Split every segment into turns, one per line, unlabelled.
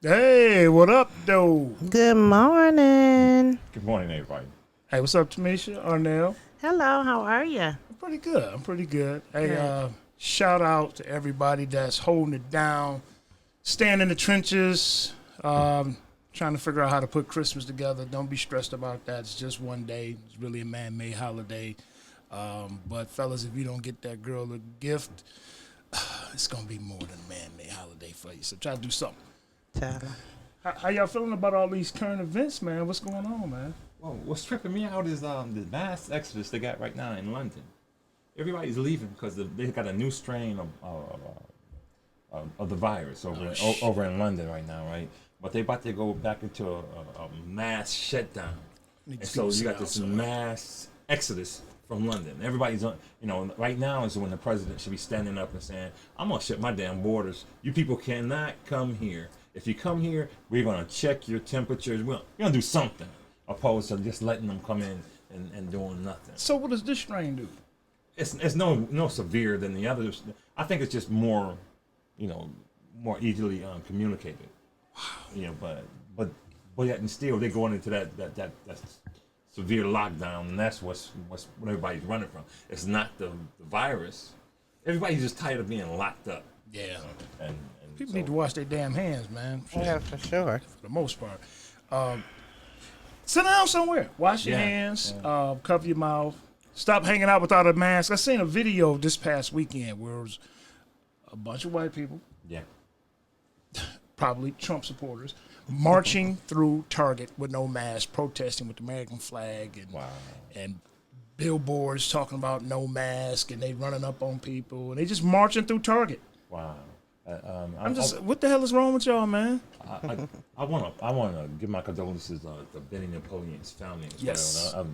Hey, what up, though?
Good morning.
Good morning, everybody.
Hey, what's up, Tamisha, Arnell?
Hello, how are you?
I'm pretty good. I'm pretty good. Hey,
Good.
shout out to everybody that's holding it down, staying in the trenches, trying to figure out how to put Christmas together. Don't be stressed about that. It's just one day. It's really a man-made holiday. But fellas, if you don't get that girl a gift, it's gonna be more than a man-made holiday for you. So try to do something.
Tyler.
How y'all feeling about all these current events, man? What's going on, man?
Well, what's tripping me out is the mass exodus they got right now in London. Everybody's leaving because they got a new strain of the virus over in London right now, right? But they about to go back into a mass shutdown, and so you got this mass exodus from London. Everybody's on, right now is when the president should be standing up and saying, "I'm gonna shut my damn borders. You people cannot come here. If you come here, we're gonna check your temperatures. We're gonna do something." Opposed to just letting them come in and doing nothing.
So what does this strain do?
It's no severe than the others. I think it's just more, more easily communicated. But yet and still they're going into that severe lockdown, and that's what everybody's running from. It's not the virus. Everybody's just tired of being locked up.
Yeah.
And
People
so-
need to wash their damn hands, man.
Yeah, for sure.
For the most part. Sit down somewhere. Wash your
Yeah,
hands. Cover your mouth. Stop hanging out without a mask. I seen a video this past weekend where it was a bunch of white people,
Yeah.
probably Trump supporters, marching through Target with no mask, protesting with the American flag and
Wow.
and billboards talking about no mask, and they running up on people, and they just marching through Target.
Wow.
What the hell is wrong with y'all, man?
I want to give my condolences to Benny Napoleon's family as
Yes.
well.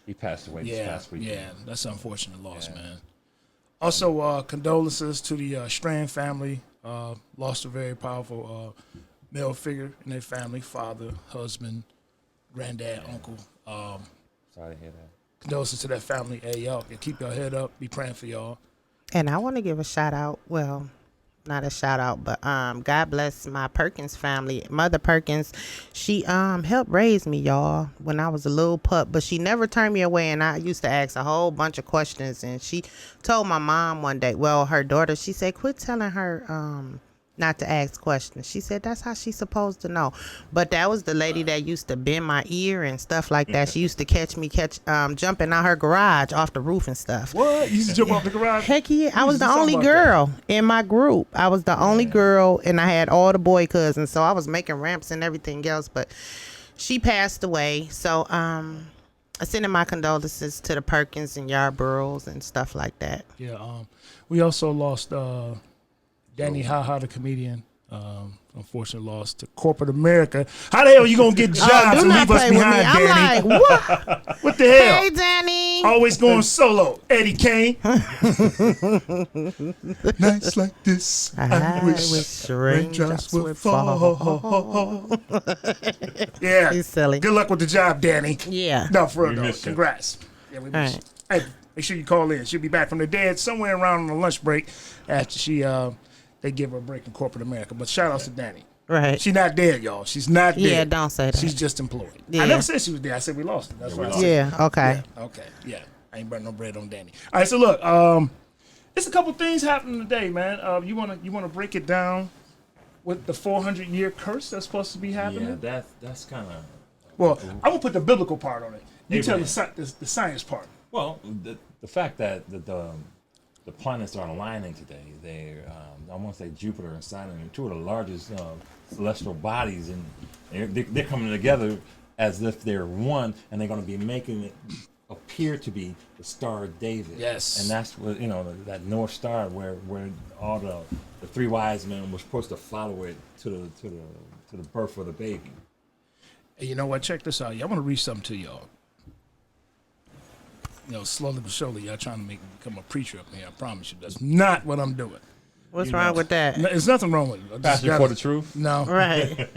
He passed away this past weekend.
Yeah, that's an unfortunate loss, man. Also, condolences to the Strand family. Lost a very powerful male figure in their family: father, husband, granddad, uncle.
Sorry to hear that.
Condolences to that family. Hey, y'all, keep your head up. Be praying for y'all.
And I want to give a shout out. Well, not a shout out, but God bless my Perkins family. Mother Perkins, she helped raise me, y'all, when I was a little pup, but she never turned me away, and I used to ask a whole bunch of questions, and she told my mom one day, well, her daughter, she said, quit telling her not to ask questions. She said that's how she's supposed to know. But that was the lady that used to bend my ear and stuff like that. She used to catch me jumping out her garage off the roof and stuff.
What? You used to jump off the garage?
Heck yeah, I
We
was
used to
the
talk
only
about
girl in my group. I was the only girl, and I had all the boy cousins, so I was making ramps and everything else. But she passed away, so sending my condolences to the Perkins and Yarboroughs and stuff like that.
Yeah. We also lost Danny Ha, the comedian. Unfortunately, lost to corporate America. How the hell you gonna get jobs
Do
and
not
leave us
play with me.
behind,
I'm
Danny?
like, what?
What the hell?
Hey, Danny.
Always going solo, Eddie Kane. Nights like this,
I wish raindrops would fall.
Yeah.
He's silly.
Good luck with the job, Danny.
Yeah.
No, for real,
We
though.
miss you.
Congrats. Yeah, we miss
All
you. Hey, make sure you call in. She'll be back from the dead somewhere around on the lunch break after they give her a break in corporate America. But shout out to Danny.
Right.
She's not dead, y'all. She's not dead.
Yeah, don't say that.
She's just employed.
Yeah.
I never said she was dead. I said we lost her. That's
Yeah,
what
we
I
lost
said.
Yeah, okay.
Yeah, okay. Yeah. I ain't burning no bread on Danny. All right, so look, it's a couple things happening today, man. You wanna break it down with the 400-year curse that's supposed to be happening?
Yeah, that's kind of
Well, I'm gonna put the biblical part on it. You tell
Abraham.
the science part.
well. The fact that the planets are aligning today. They're I want to say Jupiter and Saturn are two of the largest celestial bodies, and they're coming together as if they're one, and they're going to be making it appear to be the Star of David.
Yes.
And that's what that North Star where all the three wise men were supposed to follow it to the birth of the baby.
And you know what? Check this out. Y'all want to read something to y'all. Slowly but surely, y'all trying to make me become a preacher up here. I promise you. That's not what I'm doing.
What's wrong with that?
No, there's nothing wrong with it. I just
Pastor
gotta-
for the truth.
No.
Right.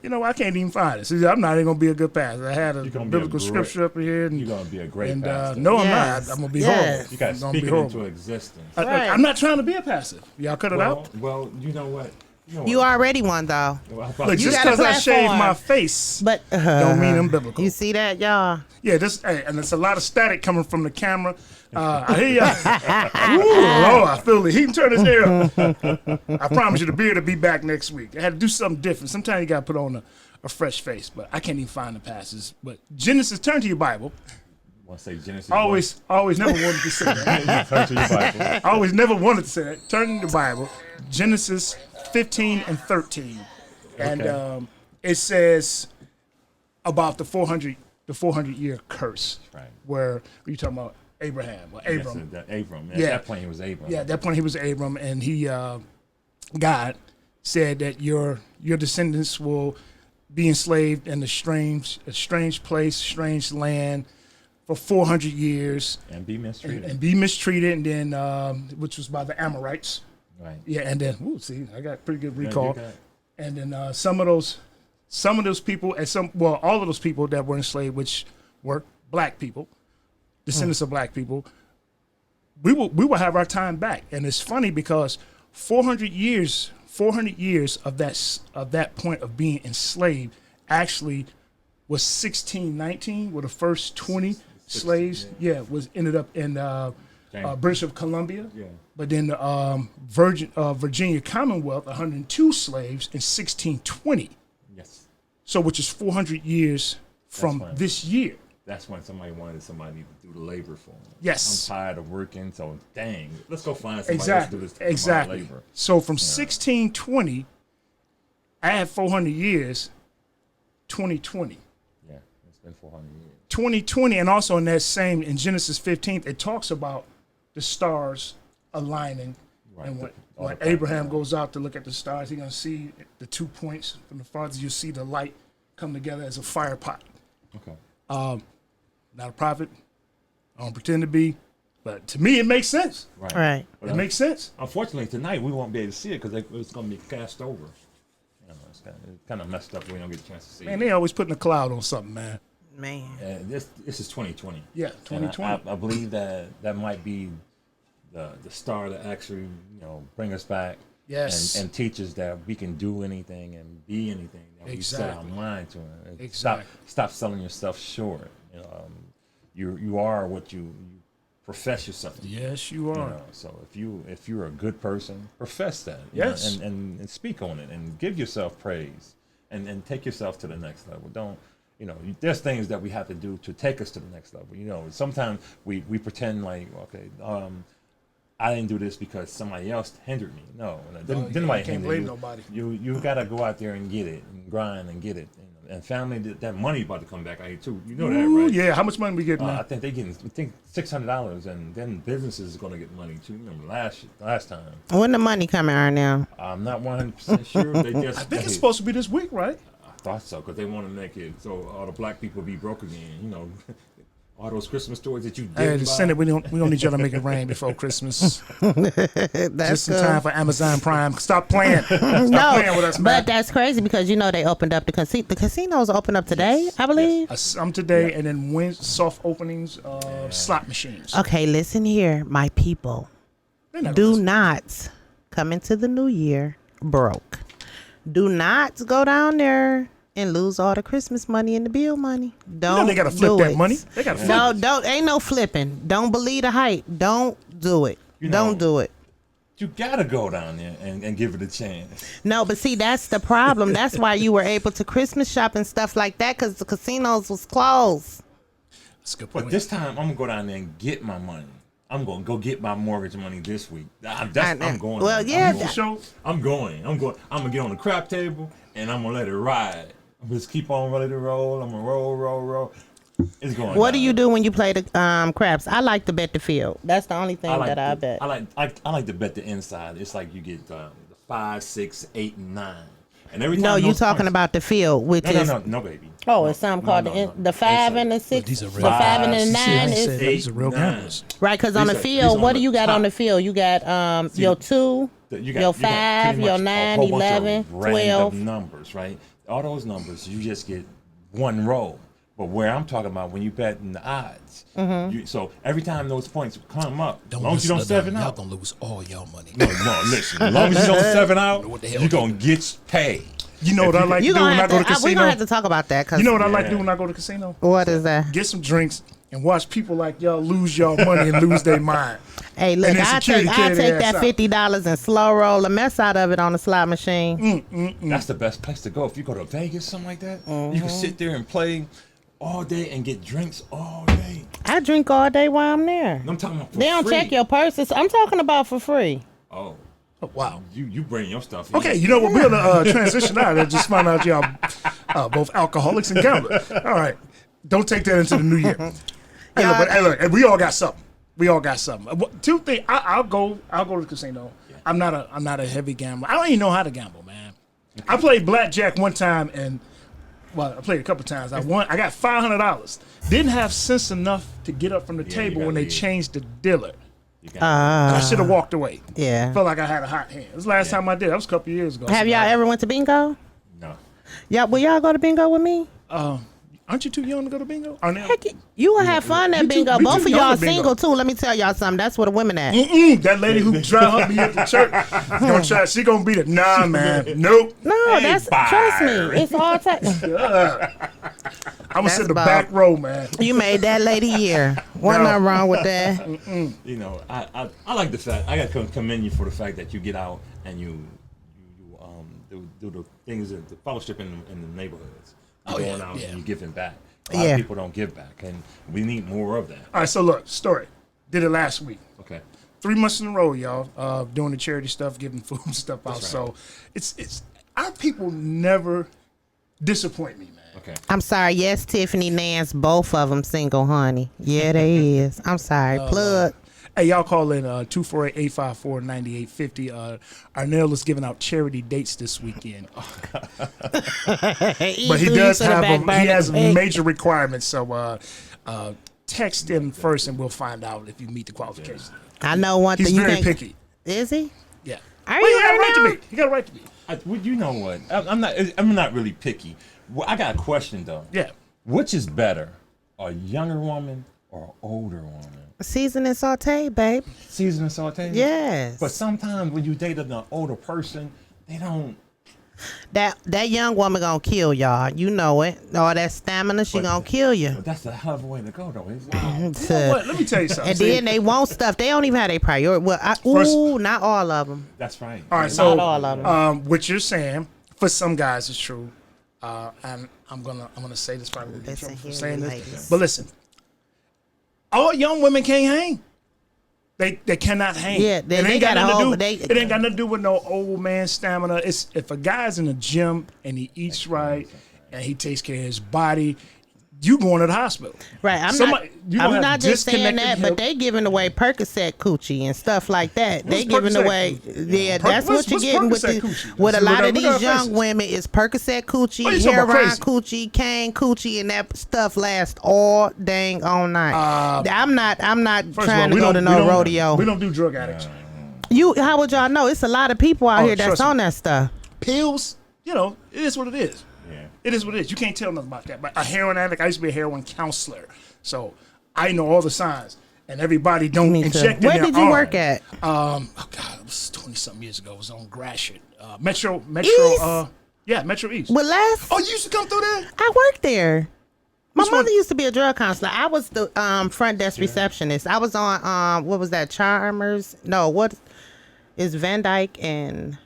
I can't even find it. See, I'm not even going to be a good pastor. I had a
You're gonna be a
biblical
great-
scripture up here. And,
You're going to be a great
and
pastor.
no, I'm
Yes.
not. I'm going to be
Yes.
horrible.
You got to
I'm gonna
speak
be
it
horrible.
into existence.
I,
Right.
I'm not trying to be a pastor. Y'all cut it out?
Well, you know what?
You already won, though.
Look,
You
just
got a
because I shaved
platform.
my face
But
don't mean I'm biblical.
You see that, y'all?
Yeah, and there's a lot of static coming from the camera. I hear ya. Ooh, Lord, I feel it. He can turn his hair up. I promise you, the beard will be back next week. I had to do something different. Sometimes you got to put on a fresh face, but I can't even find the passages. But Genesis, turn to your Bible.
Want to say Genesis?
Always never wanted to say that.
Turn to your Bible.
I always never wanted to say that. Turn to the Bible, Genesis 15 and 13. And
Okay.
It says about the 400-year curse.
Right.
Where you talking about Abraham or Abram?
Yes, Abram. At
Yeah.
that point, he was Abram.
Yeah, at that point he was Abram, and he God said that your descendants will be enslaved in a strange place, strange land for 400 years
And be mistreated.
and be mistreated, and then which was by the Amorites.
Right.
Yeah, and then see, I got pretty good
Yeah,
recall.
you got-
And then some of those people, and all of those people that were enslaved, which were black people, descendants of black people, we will have our time back. And it's funny because 400 years of that point of being enslaved actually was 1619, where the first 20 slaves, ended up in British of Columbia.
Yeah.
But then the Virginia Commonwealth, 102 slaves in 1620.
Yes.
So which is 400 years from
right.
this year.
That's when somebody wanted somebody to do the labor for them.
Yes.
I'm tired of working, so dang, let's go find somebody
Exactly.
else to do this
Exactly.
labor.
So from 1620, add 400 years, 2020.
Yeah, it's been 400 years.
2020, and also in that same, in Genesis 15, it talks about the stars aligning.
Right.
And when
All the
Abraham
patterns.
goes out to look at the stars, he's going to see the 2 points from the farthest. You see the light come together as a fire pot.
Okay.
Not a prophet. I don't pretend to be. But to me, it makes sense.
Right.
Right.
But
It makes sense.
unfortunately, tonight we won't be able to see it because it's going to be cast over. You know, it's kind of messed up. We don't get a chance to see
Man,
it.
they always putting a cloud on something, man.
Man.
And this is 2020.
Yeah,
And
2020.
I believe that might be the star that actually bring us back.
Yes.
And teach us that we can do anything and be anything that we set our
Exactly.
mind to. And
Exactly.
Stop selling yourself short. You are what you profess yourself to be.
Yes, you
You
are.
know, so if you're a good person, profess that. You
Yes.
know, and speak on it and give yourself praise and take yourself to the next level. Don't there's things that we have to do to take us to the next level. Sometimes we pretend like, okay, I didn't do this because somebody else hindered me. No, didn't nobody
you can't
hinder
blame
you.
nobody.
You gotta go out there and get it and grind and get it. And family, that money about to come back out here too. You know that,
Ooh,
right?
yeah. How much money we getting,
I
man?
think they getting $600, and then businesses is gonna get money too. You remember last time?
When the money coming right now?
I'm not 100% sure. They just
I think it's supposed to be this week, right?
I thought so because they want to make it so all the black people be broke again. All those Christmas stories that you did.
Hey, the Senate, we don't need y'all to make it rain before Christmas.
That's
Just in time for Amazon Prime. Stop playing. Stop
No,
playing with us, man.
but that's crazy because they opened up the casino. The casinos opened up today, I believe.
Some today, and then soft openings of slot machines.
Okay, listen here, my people.
They're not
Do
gonna
not come into the new year broke. Do not go down there and lose all the Christmas money and the bill money. Don't
they gotta flip
do
that
it.
money. They gotta flip
No,
it.
don't. Ain't no flipping. Don't believe the hype. Don't do it. Don't do it.
You gotta go down there and give it a chance.
No, but see, that's the problem. That's why you were able to Christmas shop and stuff like that because the casinos was closed.
That's a good
But
point.
this time I'm gonna go down there and get my money. I'm gonna go get my mortgage money this week. I'm going.
Well, yeah,
I'm going. I'm gonna get on the crap table and I'm gonna let it ride. I'm just keep on letting it roll. I'm gonna roll. It's going.
What do
down.
you do when you play the craps? I like to bet the field. That's the only thing that I bet.
I like to bet the inside. It's like you get the 5, 6, 8, and 9. And every time
No, you
those
talking
points-
about the field, which is
no, baby.
oh,
No,
it's something
no,
called
no.
the 5 and the 6.
These are
The
real
5 and the
guys.
9
See, I
is
said these are real
8,
gamblers.
right. Because on the
These are
field, what do
the
you got on
top.
the field? You got your 2, your 5, your 9, 11, 12.
numbers, right? All those numbers, you just get one roll. But where I'm talking about, when you bet in the odds, so every time those points come up, as long as you don't seven
y'all
out.
gonna lose all y'all money.
No, listen. As long as you don't seven out,
What the hell
you're going to get paid.
You know what I like to
You
do when
gonna
I go to
have to. We
casino?
gonna have to talk about that. Cause
You know what I like to
Yeah.
do when I go to casino?
what is that?
Get some drinks and watch people like y'all lose y'all money and lose their mind.
Hey, look,
And then security carry their
that
ass out.
$50 and slow roll the mess out of it on the slot machine.
That's the best place to go. If you go to Vegas, something like that, you can sit there and play all day and get drinks all day.
I drink all day while I'm there.
I'm talking about for
They don't
free.
check your purses. I'm talking about for free.
Oh,
Oh, wow.
you bring your stuff in.
Okay, you know what? We're gonna transition out. I just found out y'all both alcoholics and gamblers. All right, don't take that into the new year. Hey, look, but, hey, look, we all got something. We all got something. Two things. I'll go to the casino. I'm not a heavy gambler. I don't even know how to gamble, man. I played blackjack one time and. Well, I played a couple times. I won. I got $500. Didn't have sense enough to get up from the
you
table
gotta
when they
leave.
changed the dealer.
You got
I should have walked away.
Yeah.
Felt like I had a hot hand. This was the last time I did. That was a couple years ago.
Have y'all ever went to bingo?
no.
Yeah, will y'all go to bingo with me?
Aren't you too young to go to bingo? Aren't you?
Heck, you will have fun at
We too-
bingo.
we
Both
too
of
young
y'all
for bingo.
single too. Let me tell y'all something. That's where the women at.
That lady who drive me at the church, gonna try. She gonna be the nah, man. Nope.
No,
Hey,
that's trust me. It's all time.
I'm gonna sit in the
about-
back row, man.
You made that lady year. Wasn't
No.
nothing wrong with that.
You know, I like the fact. I got to commend you for the fact that you get out and you do the things, the fellowship in the neighborhoods. You're
Oh,
going
yeah,
out
yeah.
and you're giving back. A lot
Yeah.
of people don't give back, and we need more of that.
All right, so look, story. Did it last week.
Okay.
3 months in a row, y'all. Doing the charity stuff, giving food and stuff out.
That's
So it's our people never disappoint me, man.
Okay.
I'm sorry. Yes, Tiffany, Nance, both of them single, honey. Yeah, they is. I'm sorry. Plug.
Hey, y'all call in 248-854-9850. Arnell is giving out charity dates this weekend. But he does have he has major requirements. So text him first, and we'll find out if you meet the qualifications.
I know one
He's
thing. You
very
can't.
picky.
Is he?
Yeah.
Are
Well,
you
he got a
right
right
now?
to be. He got a right to be.
Well, you know what? I'm not really picky. Well, I got a question though.
Yeah.
Which is better, a younger woman or an older woman?
Season and saute, babe.
Seasoned and sauteed?
Yes.
But sometimes when you date an older person, they don't.
That young woman gonna kill y'all. You know it. All that stamina, she
But-
gonna kill you.
But that's a hell of a way to go, though. Isn't it?
You know what? Let me tell you something.
And
See,
then they want stuff. They don't even have their priority. Well,
First-
not all of them.
That's right.
all right, so
Not all of them.
what you're saying for some guys is true, and I'm gonna say this probably be
Listen
true for
here,
saying this,
ladies.
but listen, all young women can't hang. They cannot hang.
Yeah,
it
they
ain't got
gotta
nothing to
hold-
do.
they-
It ain't got nothing to do with no old man stamina. It's if a guy's in the gym and he eats right and he takes care of his body, you going to the hospital.
Right. I'm
you gonna have
not just saying
disconnected
that,
hip-
but they giving away Percocet coochie and stuff like that. They
What's
giving
Percocet
away.
coochie?
Yeah, that's
What's
what you're getting with
Percocet
the,
coochie?
with a
Look
lot
at-
of
look at
these
our
young
faces.
women. Is Percocet
What
coochie,
you talking about,
heroin
crazy?
coochie, cane coochie, and that stuff lasts all dang all night. I'm not
First of
trying
all,
to go to
we
no
don't-
rodeo.
We don't do drug addicts.
How would y'all know? It's a lot of people out
Oh,
here that's
trust me.
on that stuff.
Pills, it is what it is.
Yeah.
It is what it is. You can't tell nothing about that. But a heroin addict, I used to be a heroin counselor, so I know all the signs. And everybody don't
Me too.
inject in
Where
their
did you
arm.
work at?
Oh God, it was 20-something years ago. It was on Gratiot, Metro,
East?
Metro East.
Well, last
Oh, you used to come through there?
I worked there. My
Which
mother
one?
used to be a drug counselor. I was the front desk receptionist. I was on what was that? Charmers? No, what is Van Dyke and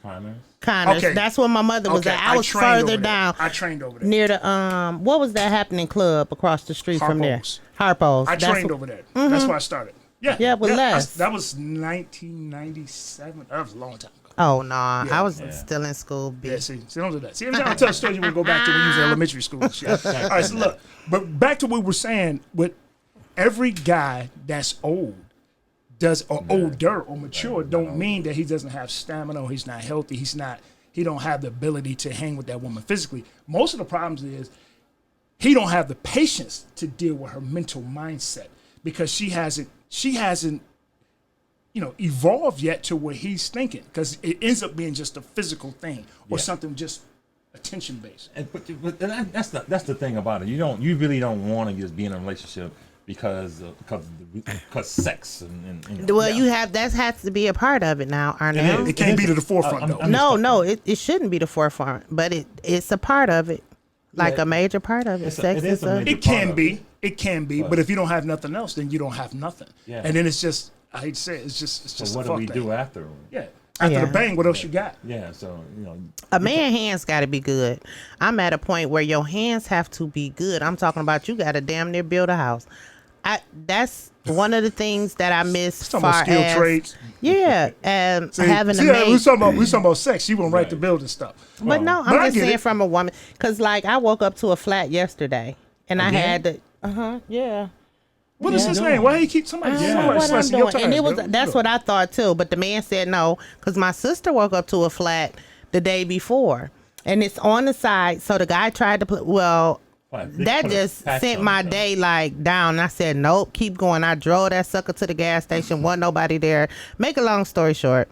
Connors.
Connors?
Okay.
That's where my mother was
Okay,
at. I was
trained over
further
there.
down
I trained over there.
near the what was that happening club across the street from there?
Harpo's.
Harpo's.
I
That's
trained
wh-
over there. That's where I started. Yeah,
Yeah, with Les.
that was 1997. That was a long time ago.
Oh no, I was still in school. B.
Yeah, see, don't do that. See, I'm trying to tell a story you want to go back to when you was in elementary school and shit. All right, so look, but back to what we were saying, with every guy that's old, or older or mature, don't mean that he doesn't have stamina or he's not healthy. He don't have the ability to hang with that woman physically. Most of the problems is he don't have the patience to deal with her mental mindset because she hasn't evolved yet to where he's thinking, because it ends up being just a physical thing or something just attention based.
That's the thing about it. You really don't want to just be in a relationship because sex and
Well, you have that has to be a part of it now, Arnell.
It can't be to the forefront though.
No, it shouldn't be the forefront, but it's a part of it, like
Yeah.
a major part of it. Sex is a.
It can be. It can be. But if you don't have nothing else, then you don't have nothing.
Yeah.
And then it's just, I hate to say it, it's just
So
a
what
fuck
do we
thing.
do after?
Yeah. After
Yeah.
the bang, what else you got?
Yeah, so
A man's hands got to be good. I'm at a point where your hands have to be good. I'm talking about you got to damn near build a house. That's one of the things that I miss.
Talking about
Far
skilled
as
trades.
yeah, having a
Yeah,
mate.
we was talking about sex. You won't write the building stuff.
But no,
But I
I'm just
get
saying
it.
from a woman, because like I woke up to a flat yesterday, and I
Again?
had to. Yeah.
What is
Yeah.
his name? Why he keep somebody?
I don't know
somebody
what I'm
slicing your
doing. And
tires,
it was
bro?
that's what I thought too. But the man said no, because my sister woke up to a flat the day before, and it's on the side. So the guy tried to put
What, they
that
put a
just
patch
sent
on
my
it, though.
day like down. I said nope, keep going. I drove that sucker to the gas station. Wasn't nobody there. Make a long story short,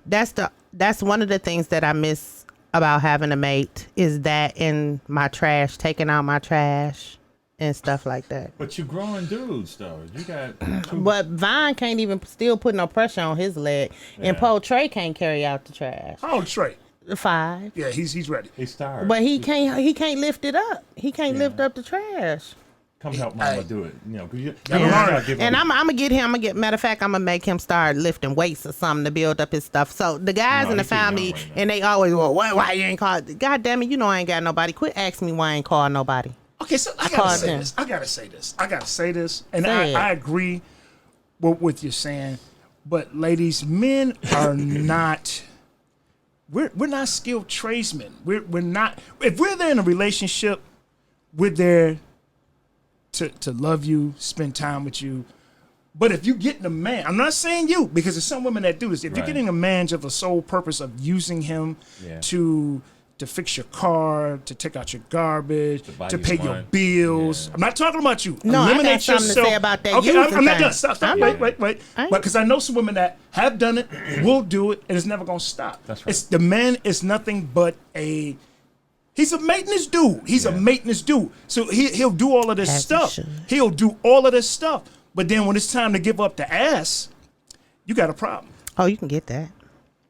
that's one of the things that I miss about having a mate is that in my trash, taking out my trash and stuff like that.
But you growing dudes though. You got two.
But Vine can't even still put no pressure on his leg, and
Yeah.
Paul Trey can't carry out the trash.
How old Trey?
5,
Yeah, he's ready.
He's tired.
but he can't lift it up. He can't lift up the trash.
Come help mama
Hey.
do it. 'Cause you
Gotta
gotta
learn.
give
And
him-
I'm gonna get him. Matter of fact, I'm gonna make him start lifting weights or something to build up his stuff. So the guys
No,
in the
he too young
family,
right now.
and they always, well, why you ain't called? God damn it, you know I ain't got nobody. Quit asking me why I ain't called nobody.
Okay, so I gotta
called
say
him.
this. I gotta say this. And
Say it.
I agree with what you're saying. But ladies, men are not. We're not skilled tradesmen. We're not. If we're there in a relationship, we're there to love you, spend time with you. But if you getting a man, I'm not saying you, because there's some women that do this. If you're
Right.
getting a man of the sole purpose of using him
Yeah.
to fix your car, to take out your garbage,
buy
to
you
pay your
wine.
bills.
Yeah.
I'm not talking about you.
No, I got
Eliminate
something to
yourself.
say about that
Okay,
using
I'm not
thing.
done. Stop.
I
Wait.
know. I ain't-
Because I know some women that have done it, will do it, and it's never gonna stop.
That's right.
It's the man is nothing but a. He's a maintenance dude. He's a
Yeah.
maintenance dude. So he'll do all of this
As he
stuff.
should.
He'll do all of this stuff. But then when it's time to give up the ass, you got a problem.
Oh, you can get that.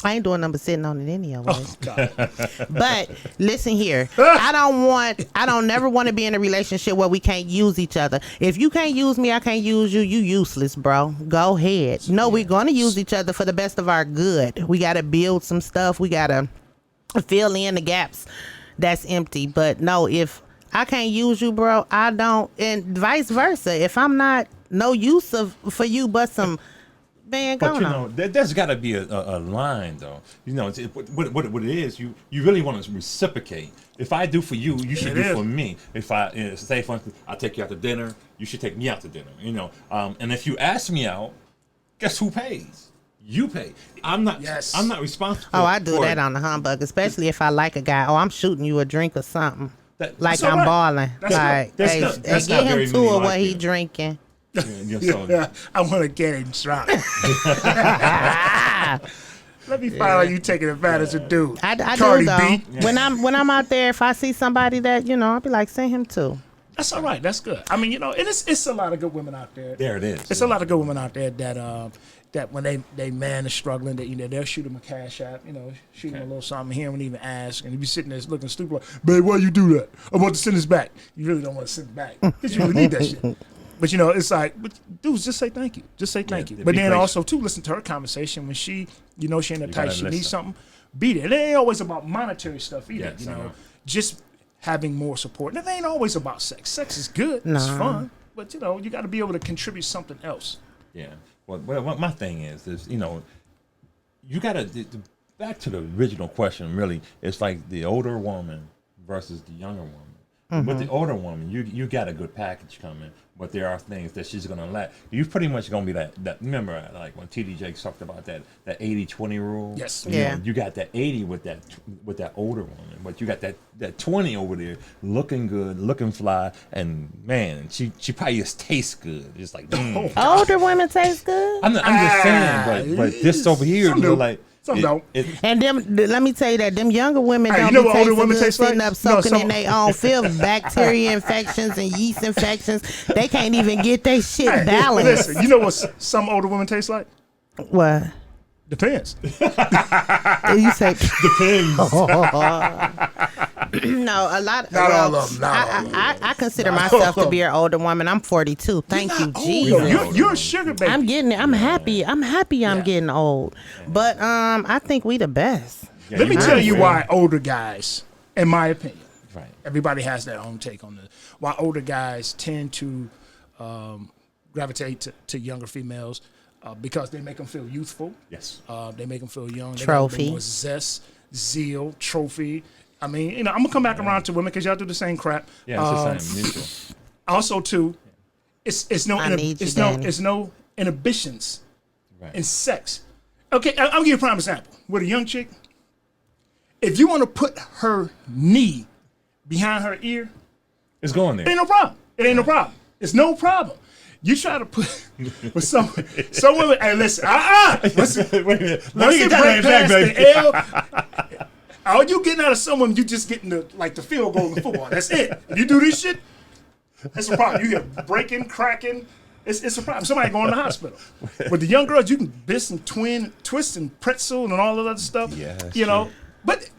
I ain't doing nothing but sitting on it anyway.
Oh God.
But listen here, I don't never want to be in a relationship where we can't use each other. If you can't use me, I can't use you. You useless, bro. Go ahead. No, we're gonna use each other for the best of our good. We gotta build some stuff. We gotta fill in the gaps that's empty. But no, if I can't use you, bro, I don't, and vice versa. If I'm not no use for you, but some. Man,
But
go
you
on.
know, there's got to be a line, though. You know, what it is, you really want to reciprocate. If I do for you, you should
It
do
is.
for me. If say for instance, I take you out to dinner, you should take me out to dinner. You know, and if you ask me out, guess who pays? You pay. I'm not.
Yes.
I'm not responsible.
Oh, I do
for
that
it.
on the humbug, especially if I like a guy. Oh, I'm shooting you a drink or something.
That-
Like
That's all
I'm
right.
balling.
That's
Like,
not-
that's
hey,
not- that's
get
not
him
very
to
many
it what
like
he
you.
drinking.
Yeah, so-
I want to get him drunk. Let me find out you taking advantage of dude.
I
Cardi
do though.
B.
When I'm out there, if I see somebody that I'll be like, send him too.
That's all right. That's good. I mean, and it's a lot of good women out there.
There it is.
It's a lot of good women out there that when they man is struggling, that they'll shoot him a cash app, shoot him a little something. He don't even ask, and he be sitting there looking stupid, like, babe, why you do that? I'm about to send this back. You really don't want to send it back because you really need that shit. But it's like, dudes, just say thank you. Just say thank you.
be
But then
gracious.
also too, listen to her conversation when she in a tight,
gotta
she needs
listen.
something. Beat it. It ain't always about monetary stuff either.
Yes, I know.
Just having more support. And it ain't always about sex. Sex is good. It's
Nah.
fun. But you got to be able to contribute something else.
Yeah. Well, what my thing is you got to back to the original question. Really, it's like the older woman versus the younger woman. With the older woman, you got a good package coming, but there are things that she's gonna lack. You pretty much gonna be that. Remember, like when TD Jakes talked about that 80-20 rule.
Yes.
Yeah.
You got that 80 with that older woman, but you got that 20 over there, looking good, looking fly, and man, she probably just tastes good. Just like
Oh,
Older women taste good.
I'm just saying, but this over here,
some do.
like
Some don't.
And let me tell you that them younger women
Hey,
don't
you know
be
what older
tasting
women
good,
taste
sitting
like?
up soaking
some-
in their own filth, bacteria infections and yeast infections. They can't even get their shit
Hey,
balanced.
listen, you know what some older women taste like?
What?
Depends.
You say
Depends.
no, a lot.
Not all of them.
I consider myself to be an older woman. I'm 42. Thank you, Jesus.
You're a sugar baby.
I'm getting it. I'm happy. I'm happy. I'm getting old. But I think we the best.
Yeah,
Let me
right.
tell you why older guys, in my opinion,
Right.
everybody has their own take on this, why older guys tend to gravitate to younger females because they make them feel youthful.
Yes.
They make them feel young. They
Trophy.
got a little more zest, zeal, trophy. I mean, I'm going to come back around to women because y'all do the same crap.
Yeah, it's the same. Mutual.
Also, too, it's no
I need you,
it's
Danny.
no inhibitions
Right.
in sex. Okay, I'll give you a prime example. With a young chick, if you want to put her knee behind her ear,
It's going
it
there.
ain't no problem. It ain't no problem. It's no problem. You try to put with some women. Hey, listen, let's
Wait a minute.
let's
get
break
that
past
back,
the L. All you getting out of someone, you just getting the field goal in football. That's it. If you do this shit, that's a problem. You get breaking, cracking. It's a problem. Somebody going to the hospital. With the young girls, you can biss and twist and pretzel and all of that other stuff.
Yeah, that's
you know. But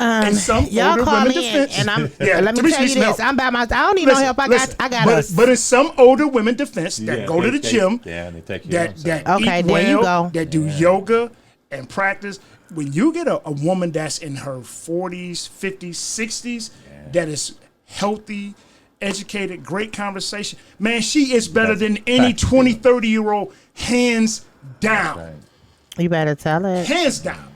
and some
Y'all
older
call
women
in,
defense.
and I'm.
Yeah,
let me
Tamisha
tell
needs
you
some
this.
help.
I'm by myself. I don't need no help. I got
but,
us.
But it's some older women defense that
Yeah,
go to the
they-
gym.
Yeah, they take care
that
of
that
themselves.
Okay,
eat
there you
well,
go.
that do yoga and practice. When you get a woman that's in her 40s, 50s, 60s, that is healthy, educated, great conversation, man, she is better than any 20, 30-year-old, hands down.
Right.
You better tell it.
Hands down.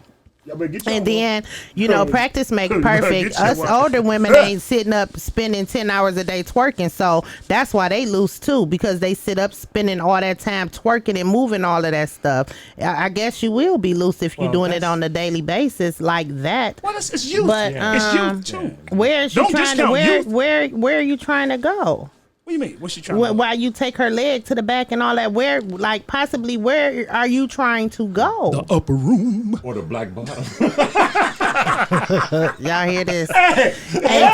Y'all better get your
And then, you know, practice make
You better
perfect.
get your
Us
one.
older women ain't sitting up spending 10 hours a day twerking. So that's why they loose too, because they sit up spending all that time twerking and moving all of that stuff. I guess you will be loose if you're
Well,
doing it
that's-
on a daily basis like that.
Well, it's youth.
But,
It's youth, too.
Where is you
Don't
trying to
discount
where
youth.
where are you trying to go?
What do you mean? What's she trying to do?
Why you take her leg to the back and all that? Where, like, possibly where are you trying to go?
The upper room.
Or the black bottom.
Y'all hear this? Hey,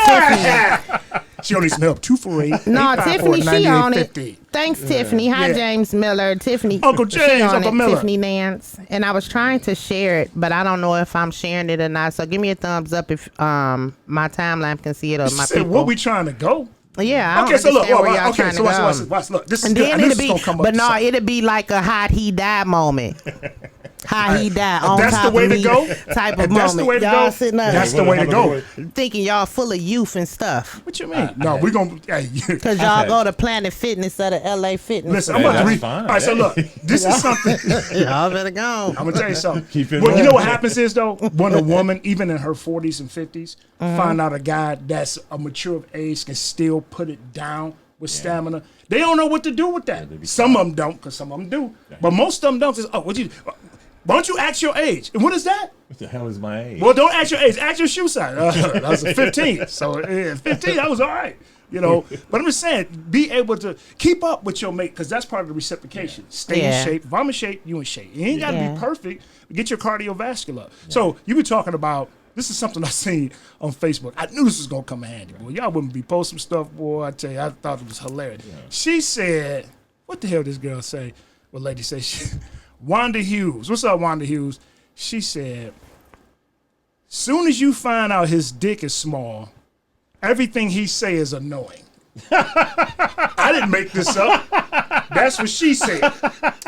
Tiffany.
She only needs some help. 248.
No, Tiffany, she on it.
9850.
Thanks, Tiffany. Hi,
Yeah.
James Miller. Tiffany.
Uncle
she
James,
on
Uncle
it,
Miller.
Tiffany Nance. And I was trying to share it, but I don't know if I'm sharing it or not. So give me a thumbs up if my timeline can see it or
She
my
said,
people.
"What we trying to go?"
Yeah, I
Okay,
don't
so look.
understand where y'all
Okay,
trying
so
to
watch
go.
this. Watch. Look, this is
And
good. I
then
knew
it'll
this was
be,
gonna come up.
but
to
no,
something.
it'll be like a hot he died moment. How he died on
that's
top
the way
of
to
me
go?
type of
If that's the
moment.
way to
Y'all
go,
sitting up
that's the way to go.
thinking y'all full of youth and stuff.
What you mean? No, we're gonna. Hey,
Cause y'all
Okay.
go to Planet Fitness or the LA Fitness.
listen, I'm
Hey,
about to
that's
read.
fine.
All right, so look, this is something.
y'all better go.
I'm gonna tell you something.
Keep it
Well, you
moving.
know what happens is though, when a woman, even in her 40s and 50s, find out a guy that's a mature of age can still put it down with stamina, they don't know what to do with that.
they be
Some of them don't, because some of them do, but most of them don't. Just, why don't you ask your age? And what is that?
What the hell is my age?
Well, don't ask your age. Ask your shoe size. That was a 15. So 15, that was all right. You know, but I'm just saying, be able to keep up with your mate because that's part of the reciprocation. Stay
Yeah.
in shape. If I'm in shape, you in shape. You ain't got to
Yeah.
be perfect. But get your cardiovascular up. So you were talking about. This is something I seen on Facebook. I knew this was gonna come in handy, boy. Y'all wouldn't be posting stuff, boy. I tell you, I thought it was hilarious. She said, "What the hell this girl say?" Well, lady say, Wanda Hughes. What's up, Wanda Hughes? She said, "Soon as you find out his dick is small, everything he say is annoying." I didn't make this up. That's what she said.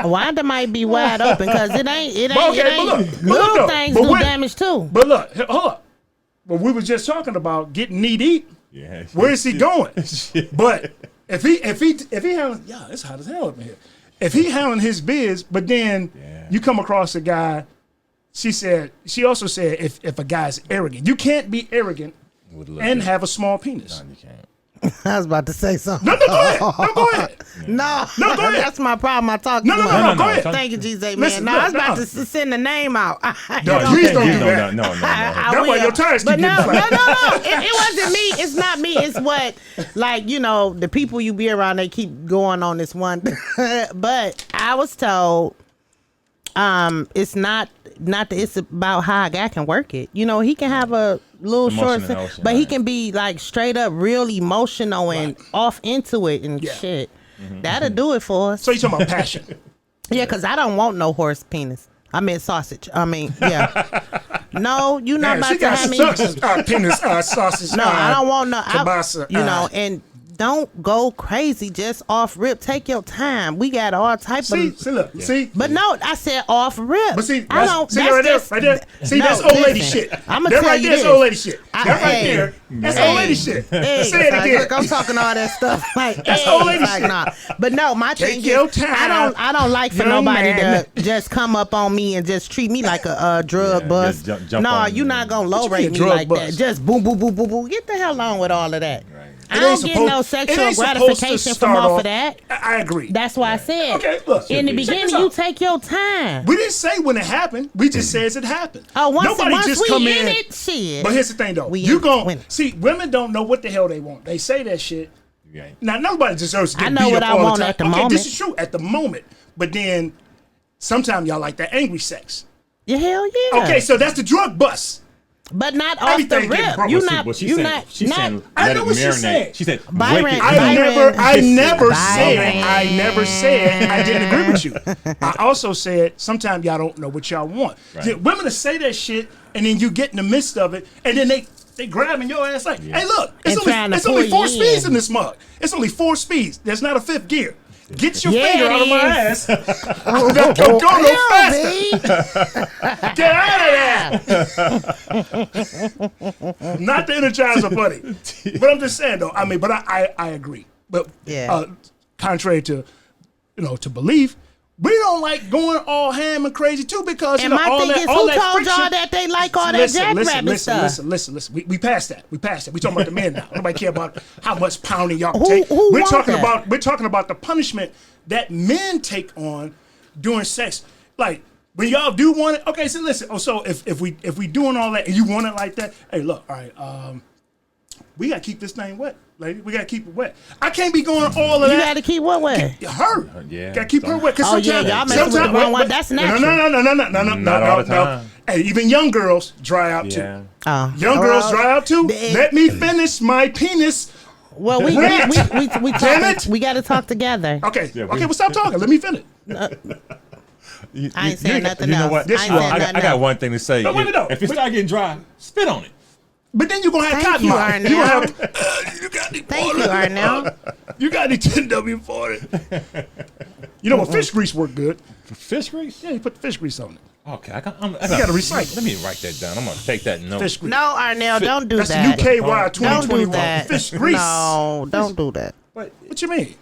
Wanda might be wide open because it ain't.
But okay,
it ain't.
but look,
Little
though.
things
But
do
when-
damage too.
But look, hold up. But we were just talking about getting knee deep.
Yeah.
Where is he going? But if he handling, yeah, it's hot as hell up in here. If he handling his biz, but then you come across a guy, she also said if a guy's arrogant, you can't be arrogant
With a little
and
bit.
have a small penis.
No, you can't.
I was about to say something.
No, go ahead. No, go ahead.
No,
No, go ahead.
that's my problem. I talk
No,
too
no,
much.
no,
No,
go
no,
ahead.
no.
Thank you, GZ, man.
Listen,
no, I was
look,
about
no.
to send the name out.
No,
You
please
know,
don't do
No,
that.
no.
I
That's why
will.
your tires
But
keep
no,
getting
no,
flat.
it wasn't me. It's not me. It's what, like, you know, the people you be around, they keep going on this one. But I was told It's not that it's about how a guy can work it. You know, he can have a little short,
Emotion,
but he
right.
can be like straight up real emotional and off into it and
Yeah.
shit. That'll do it for us.
So you talking about passion?
Yeah, because I don't want no horse penis. I meant sausage. I mean, yeah. No, you not
Man, she
about to
got
have me.
sausage, penis, sausage.
No, I don't want no.
kielbasa,
You know, and don't go crazy just off rip. Take your time. We got all type
See,
of.
look, see.
But no, I said off rip.
But see,
I don't.
see
that's
right there,
just,
right there. See,
no,
that's old lady
listen,
shit.
I'ma
That
tell
right
you
there's
this.
old lady shit.
I-
That right
hey,
there, that's
hey,
old lady shit.
Hey,
Say it again.
Look, I'm talking all that stuff. Like,
That's
hey,
old lady
like,
shit.
nah. But no, my
Take
thing
your
is,
time,
I don't like for
young
nobody
man.
to just come up on me and just treat me like a drug
Yeah,
bust.
just jump
No,
on
you're
me.
not gonna low
What you
rate
mean
me
drug
like
bust?
that. Just boom, boom, boom, boom, boom. Get the hell on with all of that.
Right.
I
It
don't
ain't
get
supposed-
no
it
sexual
ain't supposed to
gratification from
start
off
off-
of that.
I agree.
That's why I said.
Okay, look.
In the
Check this
beginning,
out.
you take your time.
We didn't say when it happened. We just says it happened.
Oh, once
Nobody just
we
come
in
in.
it, shit.
But here's the thing, though.
We
You
in
gon'
winning.
see, women don't know what the hell they want. They say that shit.
Right.
Now, nobody deserves to get
I know
beat
what
up
I
all
want
the time.
at the
okay,
moment.
this is true at the moment. But then, sometimes y'all like that angry sex.
Yeah, hell yeah.
Okay, so that's the drug bust.
But not off the
Everything getting
rip.
broke.
You
Well,
not.
Well,
You not.
she's
not.
saying
I
let
know
it
what she's
marinate.
saying.
She said,
Byron,
wake it.
I
Byron.
never
Byron.
said I didn't agree with you. I also said sometimes y'all don't know what y'all want.
Right.
Yeah, women to say that shit and then you get in the midst of it and then they grabbing your ass like, hey look,
And trying to
it's only
pull
4
you
speeds
in.
in this mug. It's only 4 speeds. There's not a 5th gear. Get your
Yeah,
finger
it
out of my
is.
ass. Go no faster.
B.
Get out of there. Not the Energizer Bunny. But I'm just saying though. I mean, but I agree. But
Yeah.
contrary to to belief, we don't like going all ham and crazy too because
And my thing is, who told y'all that they like all that jackrabbit stuff?
Listen. We passed that. We talking about the men now. Nobody care about how much pounding y'all
Who-
take.
who
We're
want
talking
that?
about the punishment that men take on during sex. Like when y'all do want it. Okay, so listen. Oh, so if we doing all that and you want it like that, hey, look, all right. We gotta keep this thing wet, lady. We gotta keep it wet. I can't be going all of
You
that.
got to keep what way?
Her.
Yeah.
Gotta keep her wet. Cause
Oh, yeah,
sometimes,
y'all messing with the wrong one. That's natural.
No.
Not all the time.
Hey, even young girls dry out
Yeah.
too.
Oh.
Young girls dry out too.
they-
Let me finish my penis.
Well, we
Damn
talking,
it.
we got to talk together.
Okay.
Yeah,
Okay. Well, stop talking. Let me finish.
I ain't saying nothing
You know
else.
what?
I ain't saying
I
nothing
got
else.
one thing to say.
No, wait a minute,
If it start getting dry, spit on it.
But then you're gonna have
Thank
cotton
you,
mouth. You gonna
Arnell.
have. You got any
Thank
water?
you, Arnell.
You got any 10W40? You know what? Fish grease work good.
Fish grease?
Yeah, you put the fish grease on it.
Okay,
You gotta recycle.
Let me write that down. I'm gonna take that note.
Fish grease.
No, Arnell, don't do
That's the
that.
new KY
Don't do
2021.
that.
Fish grease.
No, don't do that.
What you mean?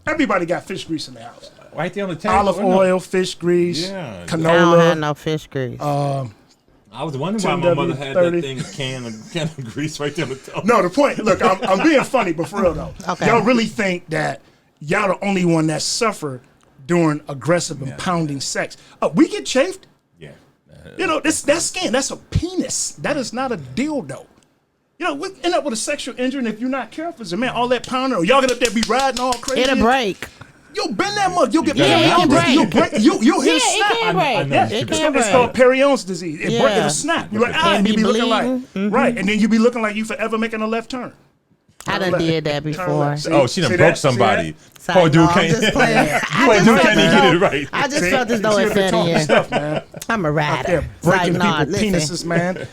Everybody got fish grease in the house.
Right there on the table.
Olive
Oh, no.
oil, fish grease,
Yeah.
I don't have
canola.
no fish grease.
I was wondering why my mother had
10W30.
that thing, can of grease right there on the top.
No, the point. Look, I'm being funny, but for real though,
Okay.
y'all really think that y'all the only one that suffer during aggressive and pounding sex? We get chafed.
Yeah.
You know, that's skin. That's a penis. That is not a dildo. You know, we end up with a sexual injury, and if you're not careful, as a man, all that pounding, or y'all get up there be riding all crazy.
It'll break.
You'll bend that mug. You'll get
Yeah,
bent
it
out.
can break.
You'll break. You'll hear
Yeah,
snap.
it can break.
know.
Yeah,
It
it's,
can
it's
break.
called Perion's disease.
Yeah.
It'll snap. You're like,
And
you
be
be looking like,
bleeding.
right, and then you be looking like you forever making a left turn.
I done did that before.
left.
Oh, she done
See
broke
that? See
somebody.
Sorry,
Poor dude
no, I'm
can't.
just playing.
Poor dude can't even get it right.
I just
See?
felt as though
See
it
if they
fed
talking
in.
stuff, man.
I'm a
Out
rider.
there
It's like,
breaking
nah,
people's
listen.
penises, man.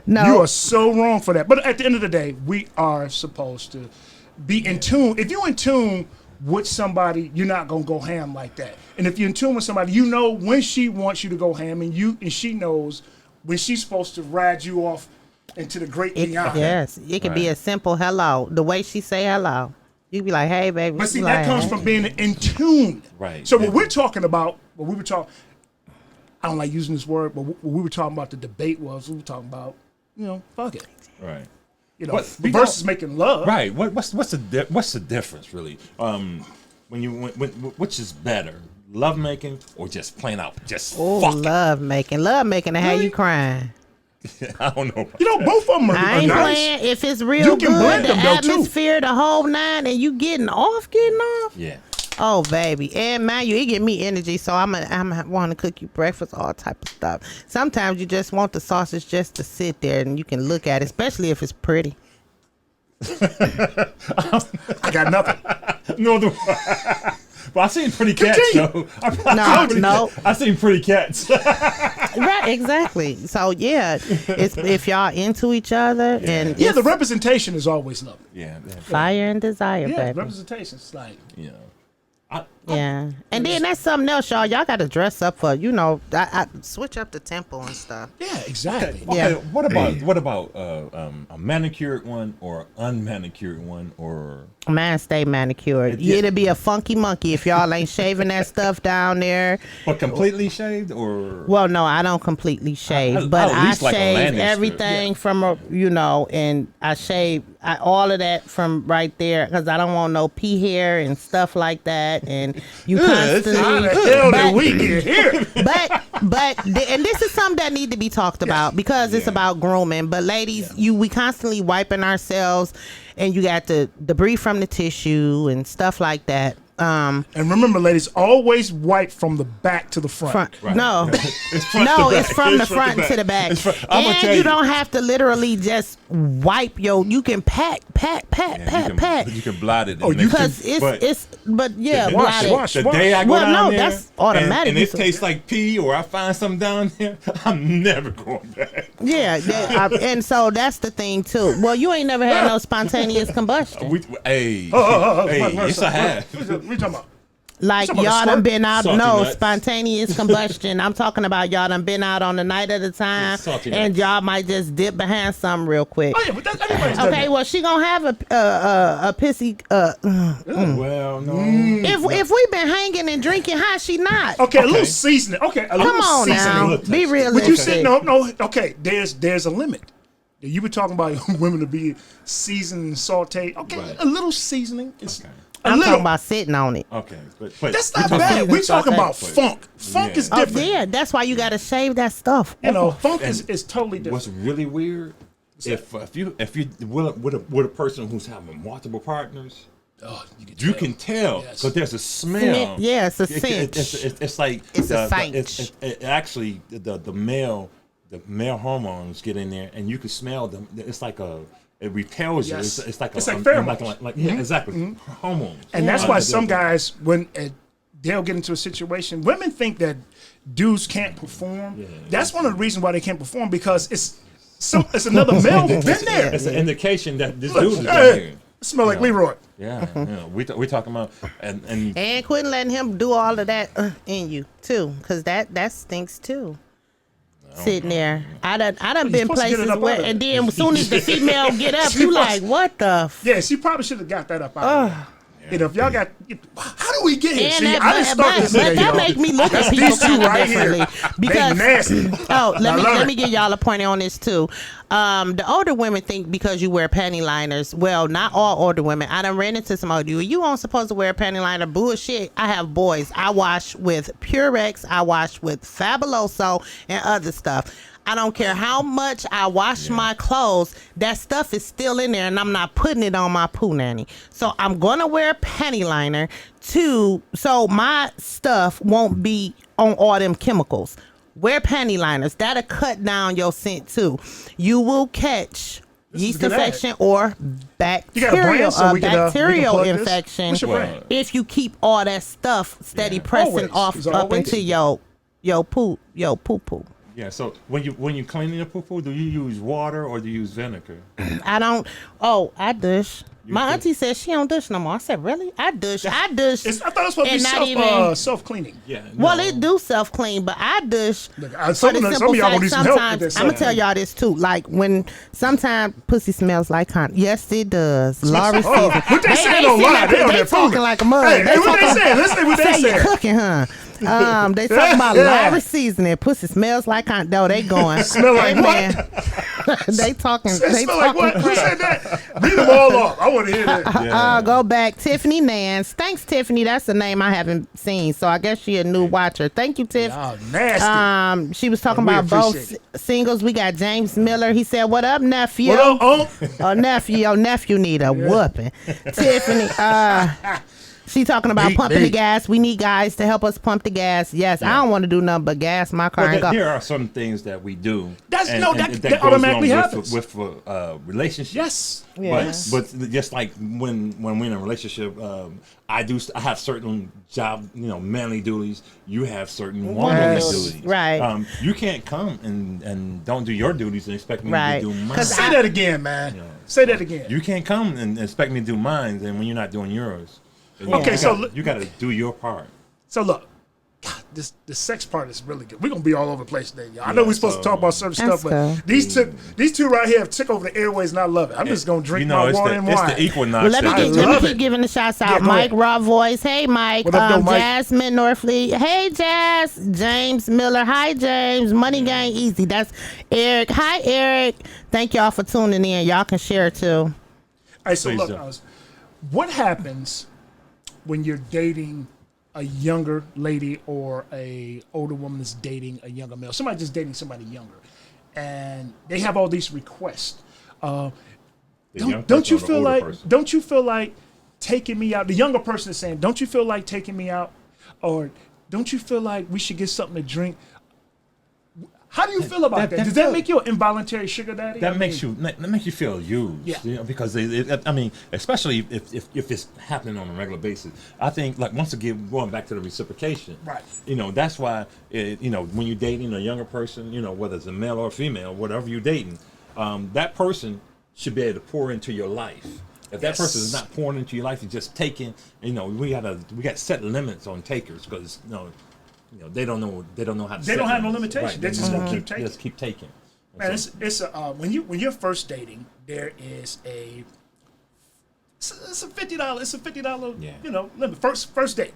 No.
You are so wrong for that. But at the end of the day, we are supposed to be in tune. If you're in tune with somebody, you're not gonna go ham like that. And if you're in tune with somebody, you know when she wants you to go ham, and she knows when she's supposed to ride you off into the great beyond.
Yes, it could be a simple hello. The way she say hello, you be like, "Hey, baby."
But see,
You
that
like,
comes
"Hey."
from being in tune.
Right.
So what we're talking about, what we were talking, I don't like using this word, but what we were talking about, the debate was, we were talking about, fuck it.
Right.
You know,
What-
versus making love.
Right. What's the difference really? Which is better, love making or just plain out just
Oh,
fucking?
love making to have
Really?
you crying.
I don't know.
You know, both of them are
I ain't
nice.
playing. If it's real
You can
good,
blend
the
them, though, too.
atmosphere, the whole nine, and you getting off.
Yeah.
Oh, baby. And mind you, it give me energy, so I'm want to cook you breakfast, all type of stuff. Sometimes you just want the sausage just to sit there and you can look at it, especially if it's pretty.
I got nothing.
No, but I seen pretty cats, though. I seen pretty cats.
Right, exactly. So, yeah, it's if y'all into each other. And
the representation is always lovely.
Yeah.
Fire and desire,
Yeah,
baby.
representation is like...
Yeah.
Yeah, and then that's something else, y'all. Y'all got to dress up for, I switch up the tempo and stuff.
Yeah, exactly.
Okay,
Yeah.
what about a manicured one or unmanicured one or?
Mine stay manicured.
Yeah.
It'll be a funky monkey if y'all ain't shaving that stuff down there.
But completely shaved or?
Well, no, I don't completely shave, but
at
I
least like a
shave
landing strip.
everything from and I shave all of that from right there because I don't want no pea hair and stuff like that. And you constantly,
How the hell did we get here?
and this is something that need to be talked about because it's about grooming. But ladies, we constantly wiping ourselves, and you got the debris from the tissue and stuff like that.
And remember, ladies, always wipe from the back to the front.
Right.
No,
It's from
it's from the front to the back. And you don't have to literally just wipe you can pat.
You can blot it.
Because blot it.
wash.
The day I go
Well,
down
no,
there
that's automatic.
and it tastes like pee or I find something down there, I'm never going back.
Yeah, and so that's the thing too. Well, you ain't never had no spontaneous combustion.
Yes, I have.
What you talking about?
Like
Some of the
y'all done
squirt?
been out,
Salty
no
nuts.
spontaneous combustion. I'm talking about y'all done been out on the night at a time,
Salty
and
nuts.
y'all might just dip behind something real quick.
Oh yeah, but everybody's done
Okay,
that.
well she gonna have a pissy.
Well, no.
If we been hanging and drinking, how she not?
Okay, a little seasoning. Okay, a little
Come on
seasoning.
now, be
But
realistic.
you said no. Okay, there's a limit. You were talking about women to be seasoned and sauteed. Okay,
Right.
a little seasoning. It's a
I'm
little.
talking about sitting on it.
Okay, but
That's
we
not
talking-
bad. We're
season
talking about
sauté.
funk. Funk
Yeah.
is
Oh
different.
yeah, that's why you gotta shave that stuff.
You know, funk
And
is totally
What's
different.
really weird if you with a person who's having multiple partners,
Oh,
you can tell
Yes.
because there's a smell.
Yeah, it's a
It's like
It's a
it's actually the male hormones get in there and you can smell them. It's like it repels you.
Yes.
It's like
It's
a,
like pheromones.
yeah, exactly hormones.
And that's why some
they're-
guys, when they'll get into a situation, women think that dudes can't perform. That's one of the reasons why they can't perform because it's another male been there.
It's an indication that this
Look,
dude is in
hey,
here.
smell like Leroy.
Yeah, we talking about and
And quit letting him do all of that in you too, because that stinks too. Sitting there, I done been
supposed to get it
places
up
where,
out of
and
there.
then as soon as the female get up,
She
you
was-
like, what the?
Yes, you probably should have got that up out of there. You know, if y'all got, how do we get here?
And
See,
that,
I didn't start this.
but
nigga,
that
y'all.
make me look
That's
at people
these two
kind of
right here.
differently because
They nasty.
oh,
I love
let
it.
me give y'all a point on this too. The older women think because you wear panty liners, well, not all older women. I done ran into some older you ain't supposed to wear a panty liner. Bullshit. I have boys. I wash with Purex. I wash with Fabuloso and other stuff. I don't care how much I wash my clothes, that stuff is still in there and I'm not putting it on my poo nanny. So I'm gonna wear a panty liner so my stuff won't be on all them chemicals. Wear panty liners. That'll cut down your scent too. You will catch
This is
yeast
good ad.
infection or
You got a brand, so we can
bacterial
plug this?
infection
What's your brand?
if you keep all that stuff steady
Yeah.
pressing
Always.
off
It's
up
always.
into your poo poo.
yeah. So when you cleaning the poo, do you use water or do you use vinegar?
I don't. Oh, I douche. My
do?
auntie said she don't douche no more. I said, really? I douche.
I thought it was supposed to be
and not even.
self-cleaning.
Yeah.
Well,
no.
it do self clean, but I douche.
Look,
for
some
the
of
simple
y'all gonna
fact,
need some help with
sometimes
that
I'm gonna tell
self-clean.
y'all this too. Like when sometimes pussy smells like cotton. Yes, it does. Laurie
Oh,
season.
what they saying don't
sitting
lie.
there-
They on
they
there
talking
proving.
like a mug.
Hey, what they
talking-
saying? Let's see what they
say you
saying.
cooking, huh? They talking about
Yeah.
Laurie seasoning. Pussy smells like cotton. No, they going.
Smell like
Hey,
what?
man. They talking.
It
They
smell like
talking
what? Who
crap.
said that? Read them all off. I want to hear that.
Go back. Tiffany Nance. Thanks, Tiffany. That's a name I haven't seen. So I guess she a new watcher. Thank you, Tiff.
Y'all nasty.
She was talking
We
about both
appreciate
singles. We got James Miller. He said, "What up, nephew?"
What up, Unc?
Oh, nephew. Your nephew need a whooping. Tiffany. She talking about
Deep,
pumping the
deep.
gas. We need guys to help us pump the gas. Yes, I don't want to do nothing but gas my car
Well,
and go.
there are some things that we do.
That's-
and,
no,
and
that
goes
automatically
along
happens.
with relationships.
Yes.
Yes.
But just like when we're in a relationship, I have certain job, manly duties. You have certain womanly
Yes.
duties.
Right.
You can't come and don't do your duties and expect me
Right.
to do mine.
'Cause
Say that again, man. Say that again.
You can't come and expect me to do mine, and when you're not doing yours.
Okay, so
you got to do your part.
So look, God, the sex part is really good. We're gonna be all over the place today, y'all. I know we're supposed to talk about certain
That's
stuff, but
cool.
these two right here have took over the airways, and I love it. I'm just gonna drink my
it's
water
the,
and
it's
wine.
the equinox.
Well, let
that
me,
is-
let me
love
keep
it.
giving the shouts
Yeah,
out.
go
Mike
ahead.
Raw Voice. Hey, Mike.
What up, though, Mike?
Jasmine Norfleet. Hey, Jazz. James Miller. Hi, James. Money Gang Easy. That's Eric. Hi, Eric. Thank y'all for tuning in. Y'all can share too.
Hey, so
Please
look,
do.
what happens when you're dating a younger lady or a older woman that's dating a younger male? Somebody just dating somebody younger, and they have all these requests.
the young
Don't
person
you
or the
feel
older
like?
person.
Don't you feel like taking me out? The younger person is saying, "Don't you feel like taking me out?" Or don't you feel like we should get something to drink? How do you feel about that?
that
Does that
feel-
make you an involuntary sugar daddy?
That makes you feel used.
Yeah.
Because especially if it's happening on a regular basis. I think like once again going back to the reciprocation.
Right.
That's why when you're dating a younger person, whether it's a male or a female, whatever you're dating, that person should be able to pour into your life. If that person is not pouring into your life, you're just taking. We got set limits on takers because they don't know how to.
They don't have no limitation. They just gonna keep taking.
Just keep taking.
Man, it's when you're first dating, there is it's a $50. It's a $50
Yeah.
limit. First date.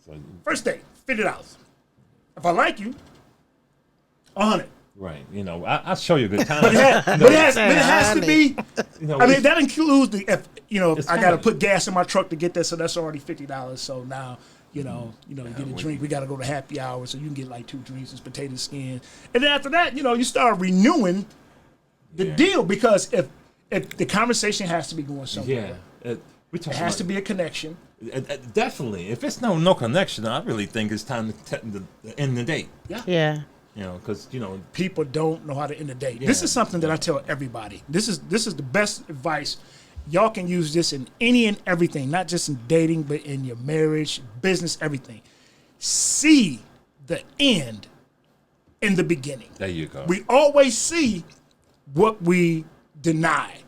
So,
First date, $50. If I like you, 100.
right. I'll show you a good time.
But it has to be. I mean, that includes if
It's
I got to
kinda-
put gas in my truck to get there, so that's already $50. So now. You get a drink. We got to go to happy hour, so you can get like 2 drinks and potato skin. And then after that, you start renewing the deal because if the conversation has to be going somewhere,
it
has to be a connection.
Definitely. If it's no connection, I really think it's time to end the date.
Yeah.
Because
People don't know how to end a date. This is something that I tell everybody. This is the best advice. Y'all can use this in any and everything, not just in dating, but in your marriage, business, everything. See the end in the beginning.
there you go.
We always see what we deny.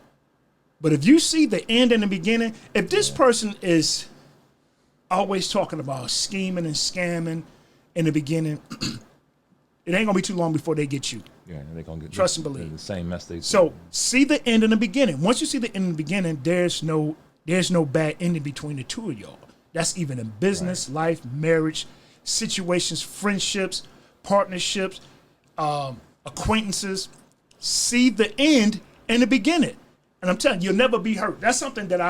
But if you see the end in the beginning, if this person is always talking about scheming and scamming in the beginning, it ain't gonna be too long before they get you.
Yeah, they're gonna get
Trust and believe.
the same mess they.
So see the end in the beginning. Once you see the end in the beginning, there's no bad ending between the two of y'all. That's even in business, life, marriage, situations, friendships, partnerships, acquaintances. See the end in the beginning, and I'm telling you, you'll never be hurt. That's something that